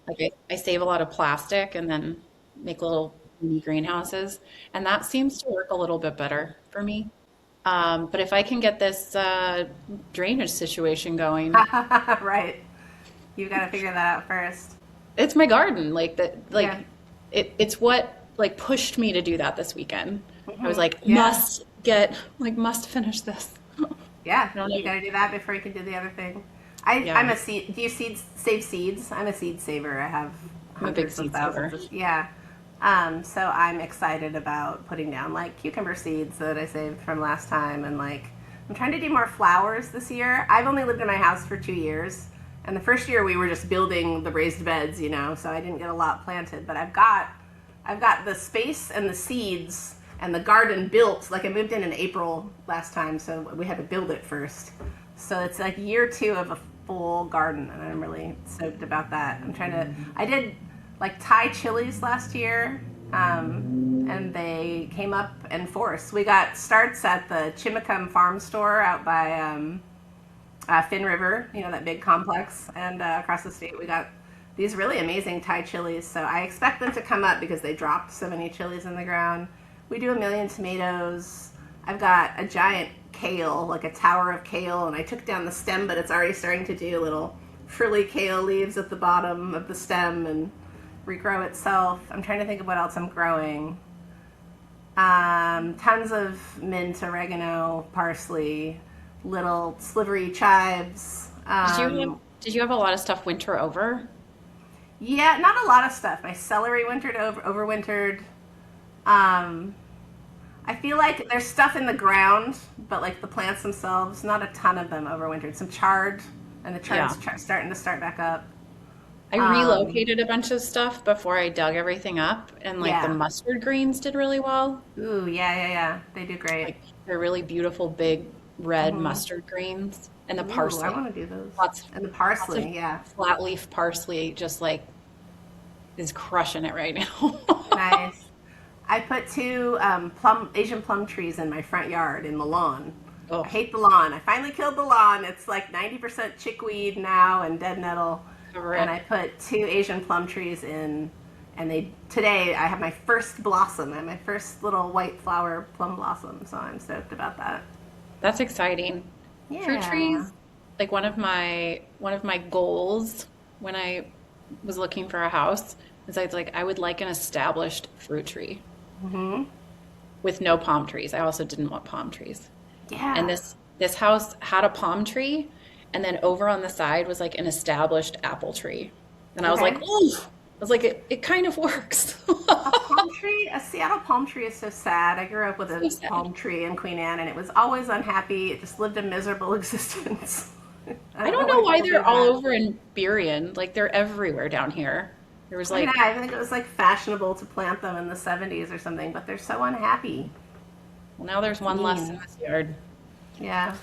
Like I save a lot of plastic and then make little mini greenhouses. And that seems to work a little bit better for me. But if I can get this drainage situation going, Right. You got to figure that out first. it's my garden. Like that, Yeah. like it's what like pushed me to do that this weekend. I was like, Yeah. must finish this. Yeah, I don't you know. got to do that before you can do the other thing. Yeah. I'm a seed. Do you save seeds? I'm a seed saver. I have I'm a big hundreds of seed thousands. saver. Yeah. So I'm excited about putting down like cucumber seeds that I saved from last time, and like I'm trying to do more flowers this year. I've only lived in my house for 2 years, and the first year we were just building the raised beds, so I didn't get a lot planted. But I've got the space and the seeds and the garden built. Like I moved in April last time, so we had to build it first. So it's like year 2 of a full garden, and I'm really stoked about that. I did like Thai chilies last year, and they came up in force. We got starts at the Chimicum Farm Store out by Finn River, that big complex, and across the state we got these really amazing Thai chilies. So I expect them to come up because they dropped so many chilies in the ground. We do a million tomatoes. I've got a giant kale, like a tower of kale, and I took down the stem, but it's already starting to do little frilly kale leaves at the bottom of the stem and regrow itself. I'm trying to think of what else I'm growing. Tons of mint, oregano, parsley, little slivery chives. Did you have a lot of stuff winter over? Yeah, not a lot of stuff. My celery overwintered. I feel like there's stuff in the ground, but like the plants themselves, not a ton of them overwintered. Some chard, and the chard's starting to start back up. I relocated a bunch of stuff before I dug everything up, and like the Yeah. mustard greens did really well. Ooh, yeah. They do great. Like they're really beautiful, big red mustard greens, and the Ooh, parsley. I want to do those. Lots, And the lots of parsley, yeah. flat leaf parsley, just like is crushing it right now. Nice. I put 2 Asian plum trees in my front yard in the lawn. Oh, I hate the lawn. I finally killed the lawn. It's like 90% chickweed now and dead nettle. cover And it. I put 2 Asian plum trees in, and today I have my first blossom. I have my first little white flower plum blossom, so I'm stoked about that. That's exciting. Fruit Yeah. trees, like one of my goals when I was looking for a house is I would like an established fruit tree with no palm trees. I also didn't want palm trees. Yeah. And this house had a palm tree, and then over on the side was like an established apple tree. And I was like, Okay. ooh, I was like, it kind of works. A Seattle palm tree is so sad. I grew up with So a sad. palm tree in Queen Anne, and it was always unhappy. It just lived a miserable existence. I don't know why people they're do all that. over in Burien. Like they're everywhere down here. There was like, I think it was like fashionable to plant them in the 70s or something, but they're so unhappy. well, now there's one less in mean. this yard. Yeah.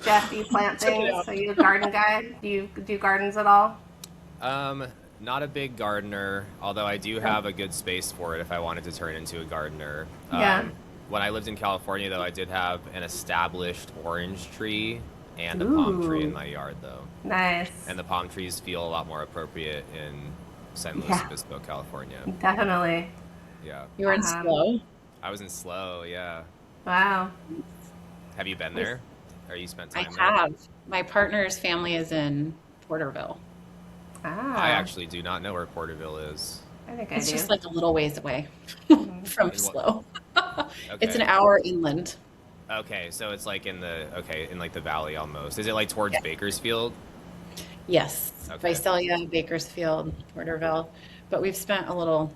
Jeff, do you plant Check it things? out. Are you a garden guy? Do you do gardens at all? Not a big gardener, although I do have a good space for it if I wanted to turn into a gardener. Yeah. When I lived in California, though, I did have an established orange tree and a palm tree in Ooh. my yard, though. Nice. And the palm trees feel a lot more appropriate in San Luis Yeah. Obispo, California. Definitely. Yeah. You were in Slow. I was in Slow, yeah. Wow. Have you been there? Or you spent I time there? have. My partner's family is in Porterville. Ah. I actually do not know where Porterville is. I think I It's do. just like a little ways away from In what- Slow. Okay. It's an hour inland. Okay, so it's like in like the valley almost. Is it like towards Yeah. Bakersfield? Yes, Okay. Visalia, Bakersfield, Porterville. But I spent a little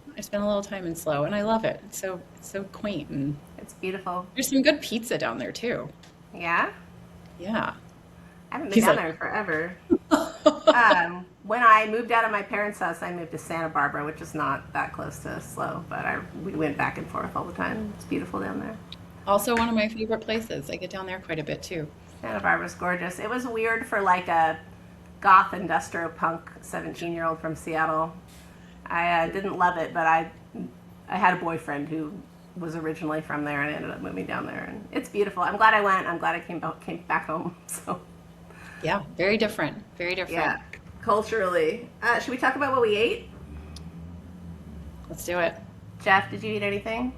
time in Slow, and I love it. It's so quaint, and It's beautiful. there's some good pizza down there too. Yeah? Yeah. I haven't been He's down like, there in forever. When I moved out of my parents' house, I moved to Santa Barbara, which is not that close to Slow, but we went back and forth all the time. It's beautiful down there. also one of my favorite places. I get down there quite a bit too. Santa Barbara's gorgeous. It was weird for like a goth industrial punk 17-year-old from Seattle. I didn't love it, but I had a boyfriend who was originally from there, and I ended up moving down there, and it's beautiful. I'm glad I went. I'm glad I came back home. So Yeah, very different. Very different. yeah, culturally. Should we talk about what we ate? Let's do it. Jeff, did you eat anything?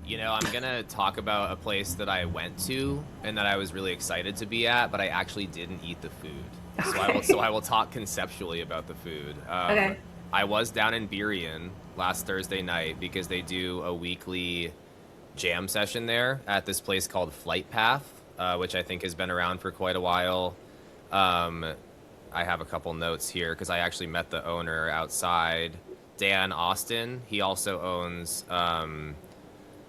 You know, I'm gonna talk about a place that I went to and that I was really excited to be at, but I actually didn't eat the food. So I will talk conceptually about the food. Okay. I was down in Burien last Thursday night because they do a weekly jam session there at this place called Flight Path, which I think has been around for quite a while. I have a couple notes here because I actually met the owner outside, Dan Austin. He also owns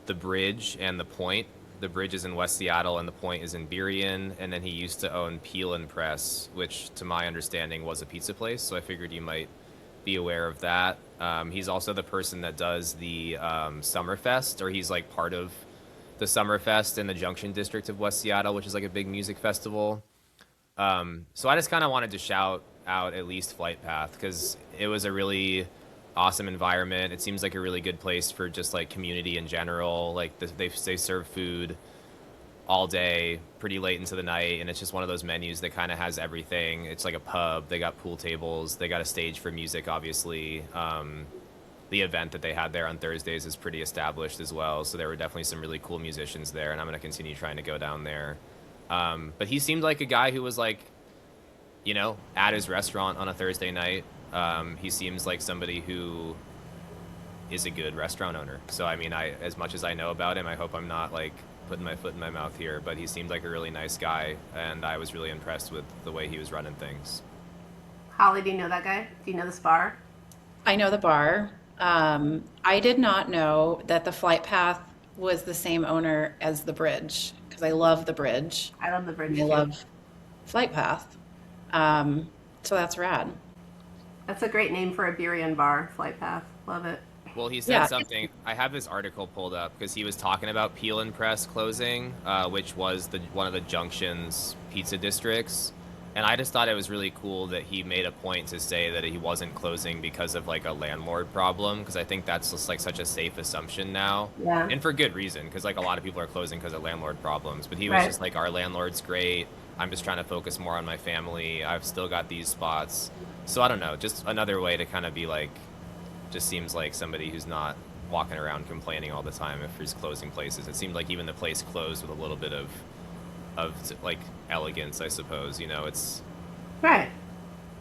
the Bridge and the Point. The Bridge is in West Seattle and the Point is in Burien. And then he used to own Peel and Press, which to my understanding was a pizza place. So I figured you might be aware of that. He's also the person that does the Summerfest, or he's like part of the Summerfest in the Junction District of West Seattle, which is like a big music festival. So I just kind of wanted to shout out at least Flight Path because it was a really awesome environment. It seems like a really good place for just like community in general. Like they serve food all day, pretty late into the night, and it's just one of those menus that kind of has everything. It's like a pub. They got pool tables. They got a stage for music, obviously. The event that they had there on Thursdays is pretty established as well, so there were definitely some really cool musicians there, and I'm going to continue trying to go down there. But he seemed like a guy who was like, you know, at his restaurant on a Thursday night. He seems like somebody who is a good restaurant owner. So, I mean, as much as I know about him, I hope I'm not like putting my foot in my mouth here, but he seemed like a really nice guy, and I was really impressed with the way he was running things. Holly, do you know that guy? Do you know this bar? I know the bar. I did not know that the Flight Path was the same owner as the Bridge because I love the Bridge. I love the Bridge And I too. love Flight Path. So that's rad. That's a great name for a Burien bar, Flight Path. Love it. Well, he said Yeah. something. I have this article pulled up because he was talking about Peel and Press closing, which was one of the Junction's pizza districts. And I just thought it was really cool that he made a point to say that he wasn't closing because of like a landlord problem, because I think that's just like such a safe assumption now. Yeah. And for good reason, because like a lot of people are closing because of landlord problems. But he was Right. just like, our landlord's great. I'm just trying to focus more on my family. I've still got these spots. So I don't know, just another way to kind of be like, just seems like somebody who's not walking around complaining all the time if he's closing places. It seemed like even the place closed with a little bit of like elegance, I suppose. You know, it's Right.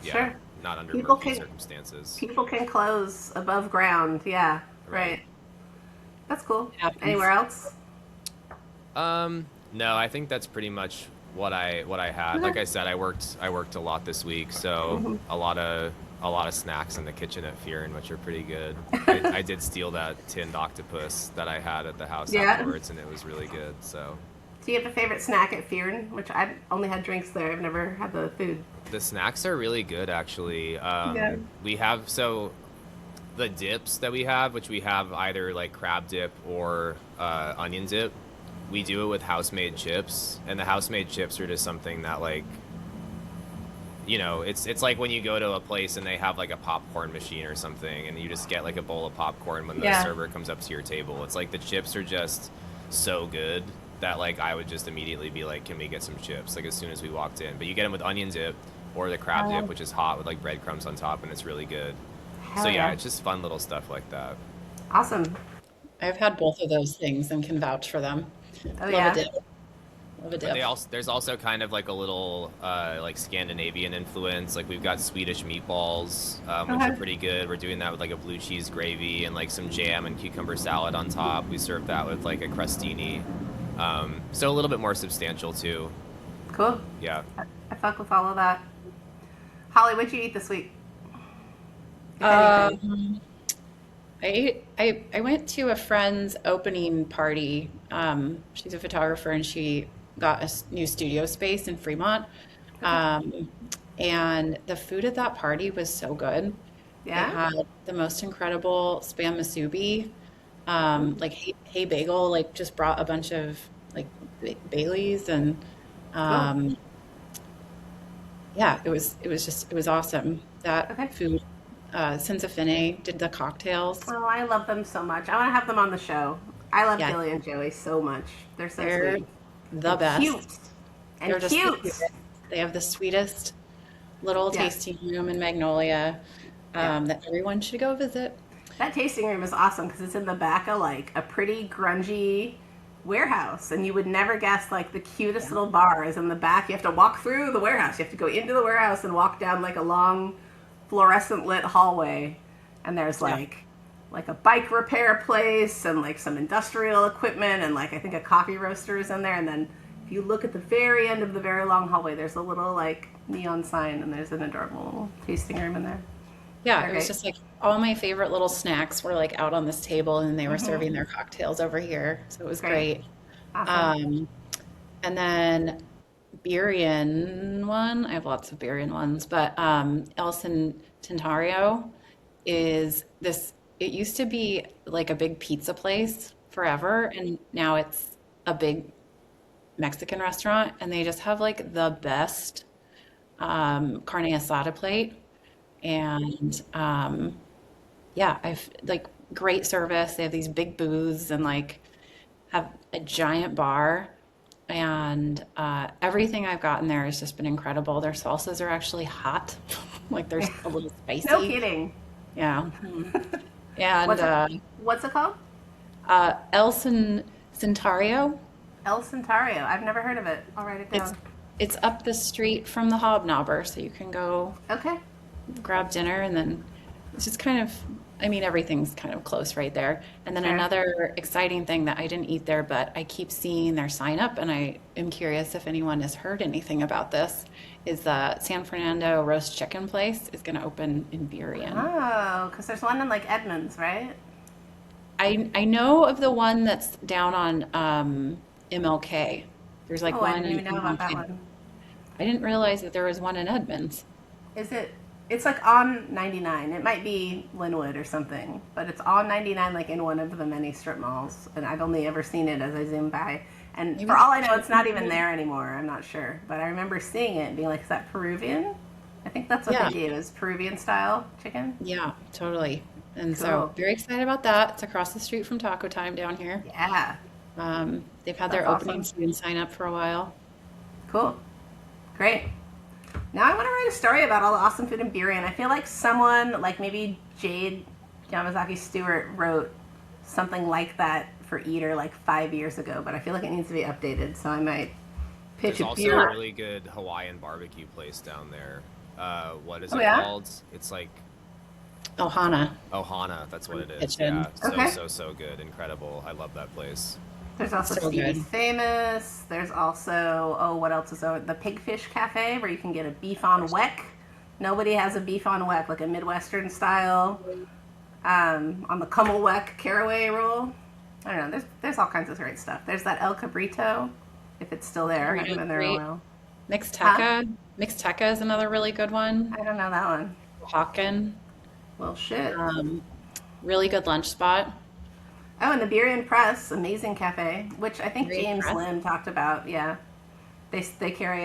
yeah, Sure. not under People murky can- circumstances. People can close above ground. Yeah. Right. That's cool. Happens. Anywhere else? No, I think that's pretty much what I had. Like I said, I worked a lot this week, so a lot of snacks in the kitchen at Fearin', which are pretty good. I did steal that tinned octopus that I had at the house Yeah. afterwards, and it was really good. So Do you have a favorite snack at Fearin'? Which I've only had drinks there. I've never had the food. the snacks are really good, actually. Yeah. We have the dips that we have, which we have either like crab dip or onion dip. We do it with house-made chips, and the house-made chips are just something that, like, you know, it's like when you go to a place and they have like a popcorn machine or something, and you just get like a bowl of popcorn when the Yeah. server comes up to your table. It's like the chips are just so good that like I would just immediately be like, can we get some chips? Like as soon as we walked in. But you get them with onion dip or the crab dip, which is hot with like breadcrumbs on top, and it's really good. Hell So yeah, it's just fun little stuff like that. Awesome. I've had both of those things and can vouch for them. Oh Love yeah. a dip. Love a But dip. there's also kind of like a little like Scandinavian influence. Like we've got Swedish meatballs, which are Okay. pretty good. We're doing that with like a blue cheese gravy and like some jam and cucumber salad on top. We serve that with like a crostini So a little bit more substantial too. Cool. Yeah. I fuck with all of that. Holly, what'd you eat this week? If anything. Um, I went to a friend's opening party. She's a photographer and she got a new studio space in Fremont. Okay. And the food at that party was so good. They Yeah? had the most incredible spam musubi, like hay bagel, like just brought a bunch of like Baileys and Cool. um, yeah, it was awesome. That Okay. food, Sensafine did the cocktails. Oh, I love them so much. I want to have them on the show. I love Yeah, Billy and Joey so much. They're so they're sweet. the And best. cute. They're And just the cute. cutest. They have the sweetest little Yeah. tasting room in Magnolia, Yeah. that everyone should go visit. That tasting room is awesome because it's in the back of like a pretty grungy warehouse, and you would never guess like the cutest Yeah. little bar is in the back. You have to walk through the warehouse. You have to go into the warehouse and walk down like a long fluorescent lit hallway, and there's Yeah. like a bike repair place and like some industrial equipment and like I think a coffee roaster is in there. And then if you look at the very end of the very long hallway, there's a little like neon sign, and there's an adorable little tasting room in there. Yeah, They're it was great. just like all my favorite little snacks were like out on this table and they were Hmm. serving their cocktails over here. So it was Great. great. Awesome. Um, and then Burien one, I have lots of Burien ones, but El Centenario is this, it used to be like a big pizza place forever, and now it's a big Mexican restaurant, and they just have like the best carne asada plate. And yeah, I've like great service. They have these big booths and like have a giant bar. And everything I've gotten there has just been incredible. Their salsas are actually hot, like they're a little No spicy. kidding. Yeah. And What's it what's it called? El Centario, El Centario. I've never heard of it. I'll write it it's down. it's up the street from the Hobnobber, so you can go Okay. grab dinner and then it's just kind of, I mean, everything's kind of close right there. And then Sure. another exciting thing that I didn't eat there, but I keep seeing their sign up and I am curious if anyone has heard anything about this, is the San Fernando roast chicken place is going to open in Burien. Oh, because there's one in like Edmonds, right? I know of the one that's down on MLK. There's like Oh, I one didn't in even know about that MLK. one. I didn't realize that there was one in Edmonds. Is it? It's like on 99. It might be Linwood or something, but it's on 99, like in one of the many strip malls. And I've only ever seen it as I zoom by. And Maybe for all I it's know, it's not even there anymore. I'm not sure, but I remember seeing it and being like, "Is that Peruvian?" I think that's what Yeah. they do, is Peruvian style chicken. Yeah, totally. And so Cool. very excited about that. It's across the street from Taco Time down here. Yeah, They've had that's their opening, awesome. so you can sign up for a while. Cool. Great. Now I want to write a story about all the awesome food in Burien. I feel like someone, like maybe Jade Yamazaki Stewart, wrote something like that for Eater like 5 years ago, but I feel like it needs to be updated, so I might pitch There's a also a beer. really good Hawaiian barbecue place down there. What is Oh it yeah. called? It's like Ohana Ohana. That's what it is. Kitchen. Yeah, so Okay. so so good, incredible. I love that place. There's also So good. Stevie's Famous. There's also, oh, what else is over? The Pigfish Cafe, where you can get a beef on weck. Nobody has a beef on weck, like a Midwestern style. On the Kummel Weck caraway roll. I don't know. There's all kinds of great stuff. There's that El Cabrito, if it's still there. I haven't been there in a Great. while. Huh? Mixteca is another really good one. I don't know that one. Hawken, Well, shit. really good lunch spot. Oh, and the Burien Press, amazing cafe, which I think Great James press. Lynn talked about. Yeah, they carry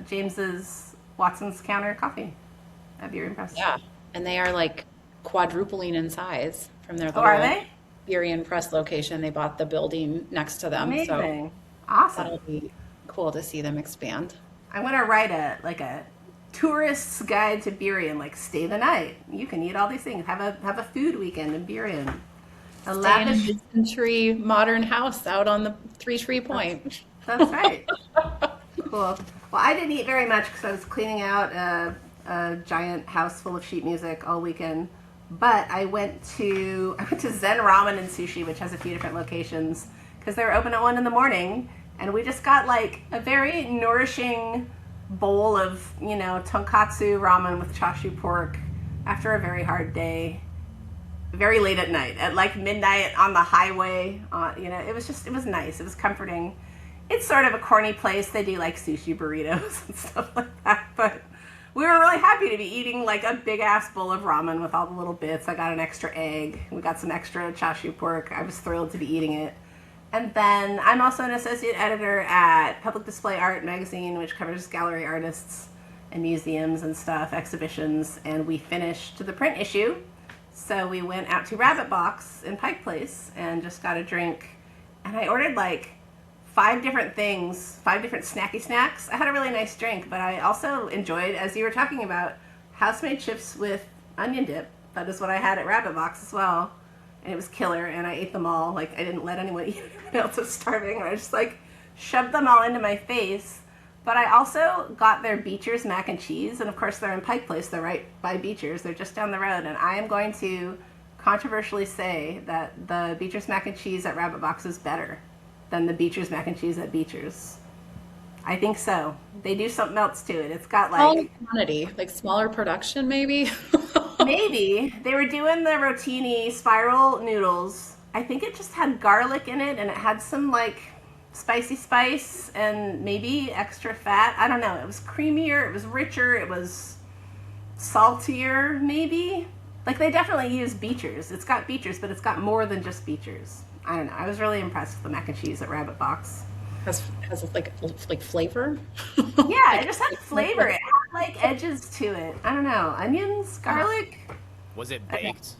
James's Watson's Counter coffee at Burien Press. Yeah, and they are like quadrupling in size from their Oh, are little they? Burien Press location. They bought the building next to them, so Amazing. Awesome. that'll be cool to see them expand. I'm gonna write a tourist's guide to Burien. Like, stay the night. You can eat all these things. Have a food weekend in Burien. A Stay in a lavish. mid-century modern house out on the Three Tree Point. That's right. Cool. Well, I didn't eat very much because I was cleaning out a giant house full of sheet music all weekend. But I went to Zen Ramen and Sushi, which has a few different locations, because they were open at 1 in the morning, and we just got like a very nourishing bowl of, tonkatsu ramen with chashu pork after a very hard day, very late at night, at like midnight on the highway. It was nice. It was comforting. It's sort of a corny place. They do like sushi burritos and stuff like that, but we were really happy to be eating like a big ass bowl of ramen with all the little bits. I got an extra egg. We got some extra chashu pork. I was thrilled to be eating it. And then I'm also an associate editor at Public Display Art magazine, which covers gallery artists and museums and stuff, exhibitions, and we finished the print issue. So we went out to Rabbit Box in Pike Place and just got a drink. And I ordered like 5 different things, 5 different snacky snacks. I had a really nice drink, but I also enjoyed, as you were talking about, house-made chips with onion dip. That is what I had at Rabbit Box as well. And it was killer, and I ate them all. Like, I didn't let anyone eat. Everyone else was starving. I just, like, shoved them all into my face. But I also got their Beecher's mac and cheese, and of course they're in Pike Place. They're right by Beecher's. They're just down the road, and I am going to controversially say that the Beecher's mac and cheese at Rabbit Box is better than the Beecher's mac and cheese at Beecher's. I think so. They do something else to it. It's got Smaller like quantity, like smaller production, maybe. maybe they were doing the rotini spiral noodles. I think it just had garlic in it, and it had some like spicy spice and maybe extra fat. I don't know. It was creamier. It was richer. It was saltier, maybe. Like they definitely use Beecher's. It's got Beecher's, but it's got more than just Beecher's. I don't know. I was really impressed with the mac and cheese at Rabbit Box. Has like flavor. Yeah, it just had flavor. It had like edges to it. I don't know. Onions, garlic. Was it baked?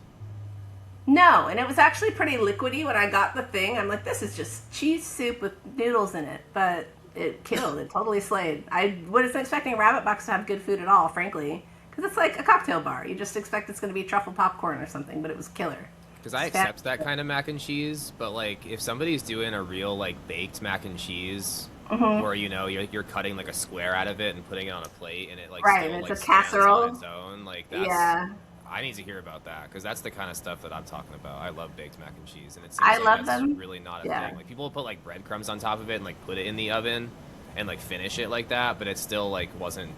No, and it was actually pretty liquidy when I got the thing. I'm like, this is just cheese soup with noodles in it. But it killed. It totally slayed. I wasn't expecting Rabbit Box to have good food at all, frankly. Because it's like a cocktail bar. You just expect it's going to be truffle popcorn or something, but it was killer. Because I accept that kind of mac and cheese, but like if somebody's doing a real like baked mac and cheese, or you're cutting like a square out of it and putting it on a plate, and it like right, still it's like a stands casserole on its own, like that's I need to hear about that because that's the kind of stuff that I'm talking about. I love baked mac and cheese, and it seems I like love that's them. really not a thing. Like people will put like breadcrumbs on top of it and like put it in the oven and like finish it like that, but it still like wasn't.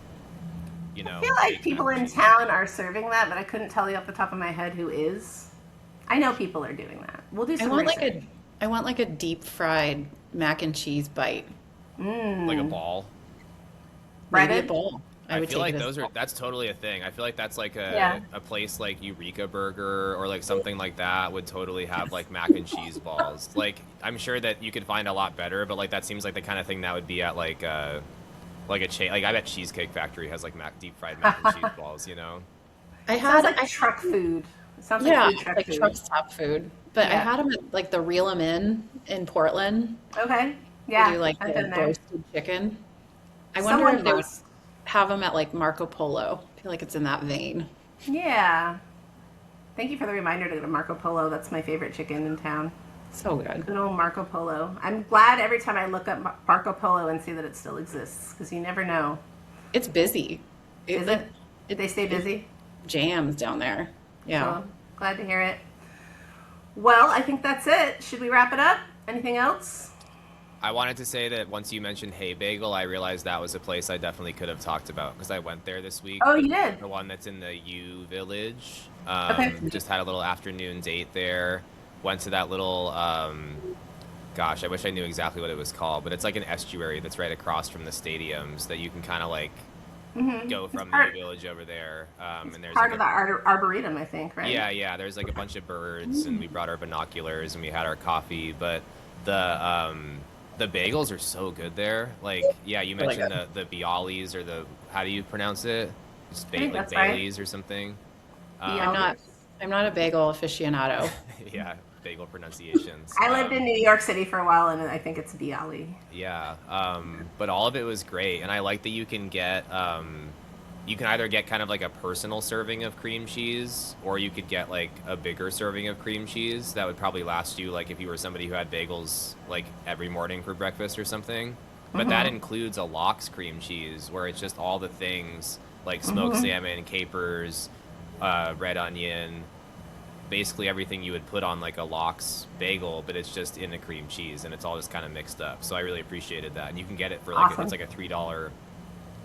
I feel like people in town are serving that, but I couldn't tell you off the top of my head who is. I know people are doing that. We'll do some research. I want like a deep fried mac and cheese bite. Like a ball. Maybe Breaded? a bowl. I would feel take like it as a bowl. that's totally a thing. I feel like that's like Yeah. a place like Eureka Burger or like something like that would totally have like mac and cheese balls. Like I'm sure that you could find a lot better, but like that seems like the kind of thing that would be at like a chain. Like I bet Cheesecake Factory has like deep fried mac and cheese balls. It sounds like truck food. It sounds like food truck like food. truck stop food. But I Yeah. had them at like the Reel 'em in Portland. Okay. They Yeah. do like I've the been there. roasted chicken. I wonder Someone if they would must. have them at like Marco Polo. I feel like it's in that vein. Yeah. Thank you for the reminder to go to Marco Polo. That's my favorite chicken in town. So good. Good old Marco Polo. I'm glad every time I look up Marco Polo and see that it still exists, because you never know. It's busy. Is it? Did they stay busy? Jams down there. Yeah. So, glad to hear it. Well, I think that's it. Should we wrap it up? Anything else? I wanted to say that once you mentioned Hay Bagel, I realized that was a place I definitely could have talked about because I went there this week. Oh, you did? The one that's in the U Village. Okay. Just had a little afternoon date there. Went to that little, gosh, I wish I knew exactly what it was called, but it's like an estuary that's right across from the stadiums that you can kind of like go from the U Village over there. And there's Part like of the Arboretum, I think, right? Yeah. There's like a bunch of birds, and we brought our binoculars, and we had our coffee. But the bagels are so good there. Like, yeah, you Really mentioned the Bialys or how do you pronounce it? Just I think like that's right. Baileys or something. I'm not a bagel aficionado. Yeah, bagel pronunciations. I lived in New York City for a while, and I think it's Bialy. Yeah, but all of it was great, and I like that you can get you can either get kind of like a personal serving of cream cheese, or you could get like a bigger serving of cream cheese that would probably last you like if you were somebody who had bagels like every morning for breakfast or something. But that includes a lox cream cheese where it's just all the things like smoked salmon, capers, red onion, basically everything you would put on like a lox bagel, but it's just in a cream cheese, and it's all just kind of mixed up. So I really appreciated that. And you can get it for like Awesome. it's like a $3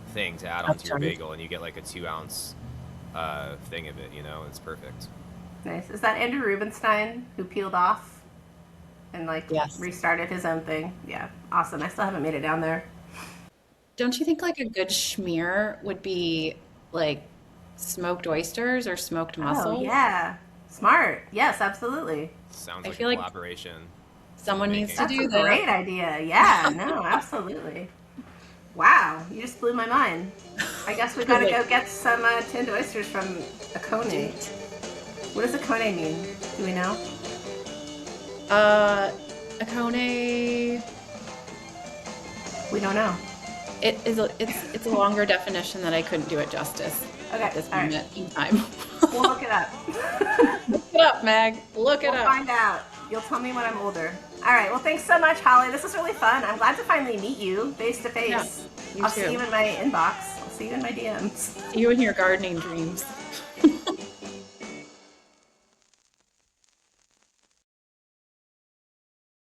thing to add That's onto your nice. bagel, and you get like a 2-ounce thing of it. You know, it's perfect. Nice. Is that Andrew Rubenstein who peeled off and like Yes. restarted his own thing? Yeah, awesome. I still haven't made it down there. Don't you think like a good schmear would be like smoked oysters or smoked Oh mussels? yeah, smart. Yes, absolutely. Sounds I like feel a like collaboration. someone needs to Making. That's do a that. great idea. Yeah, no, absolutely. Wow, you just blew my mind. I guess we gotta go get some tinned oysters from Akone. What does Akone mean? Do we know? A cone. We don't know. It's a longer definition that I couldn't do it justice Okay, at this all right. moment in time. We'll look it up. Look it up, Meg. Look it We'll up. find out. You'll tell me when I'm older. All right. Well, thanks so much, Holly. This was really fun. I'm glad to finally meet you face to face. Yeah, you I'll too. see you in my inbox. I'll see you in my DMs. You and your gardening dreams.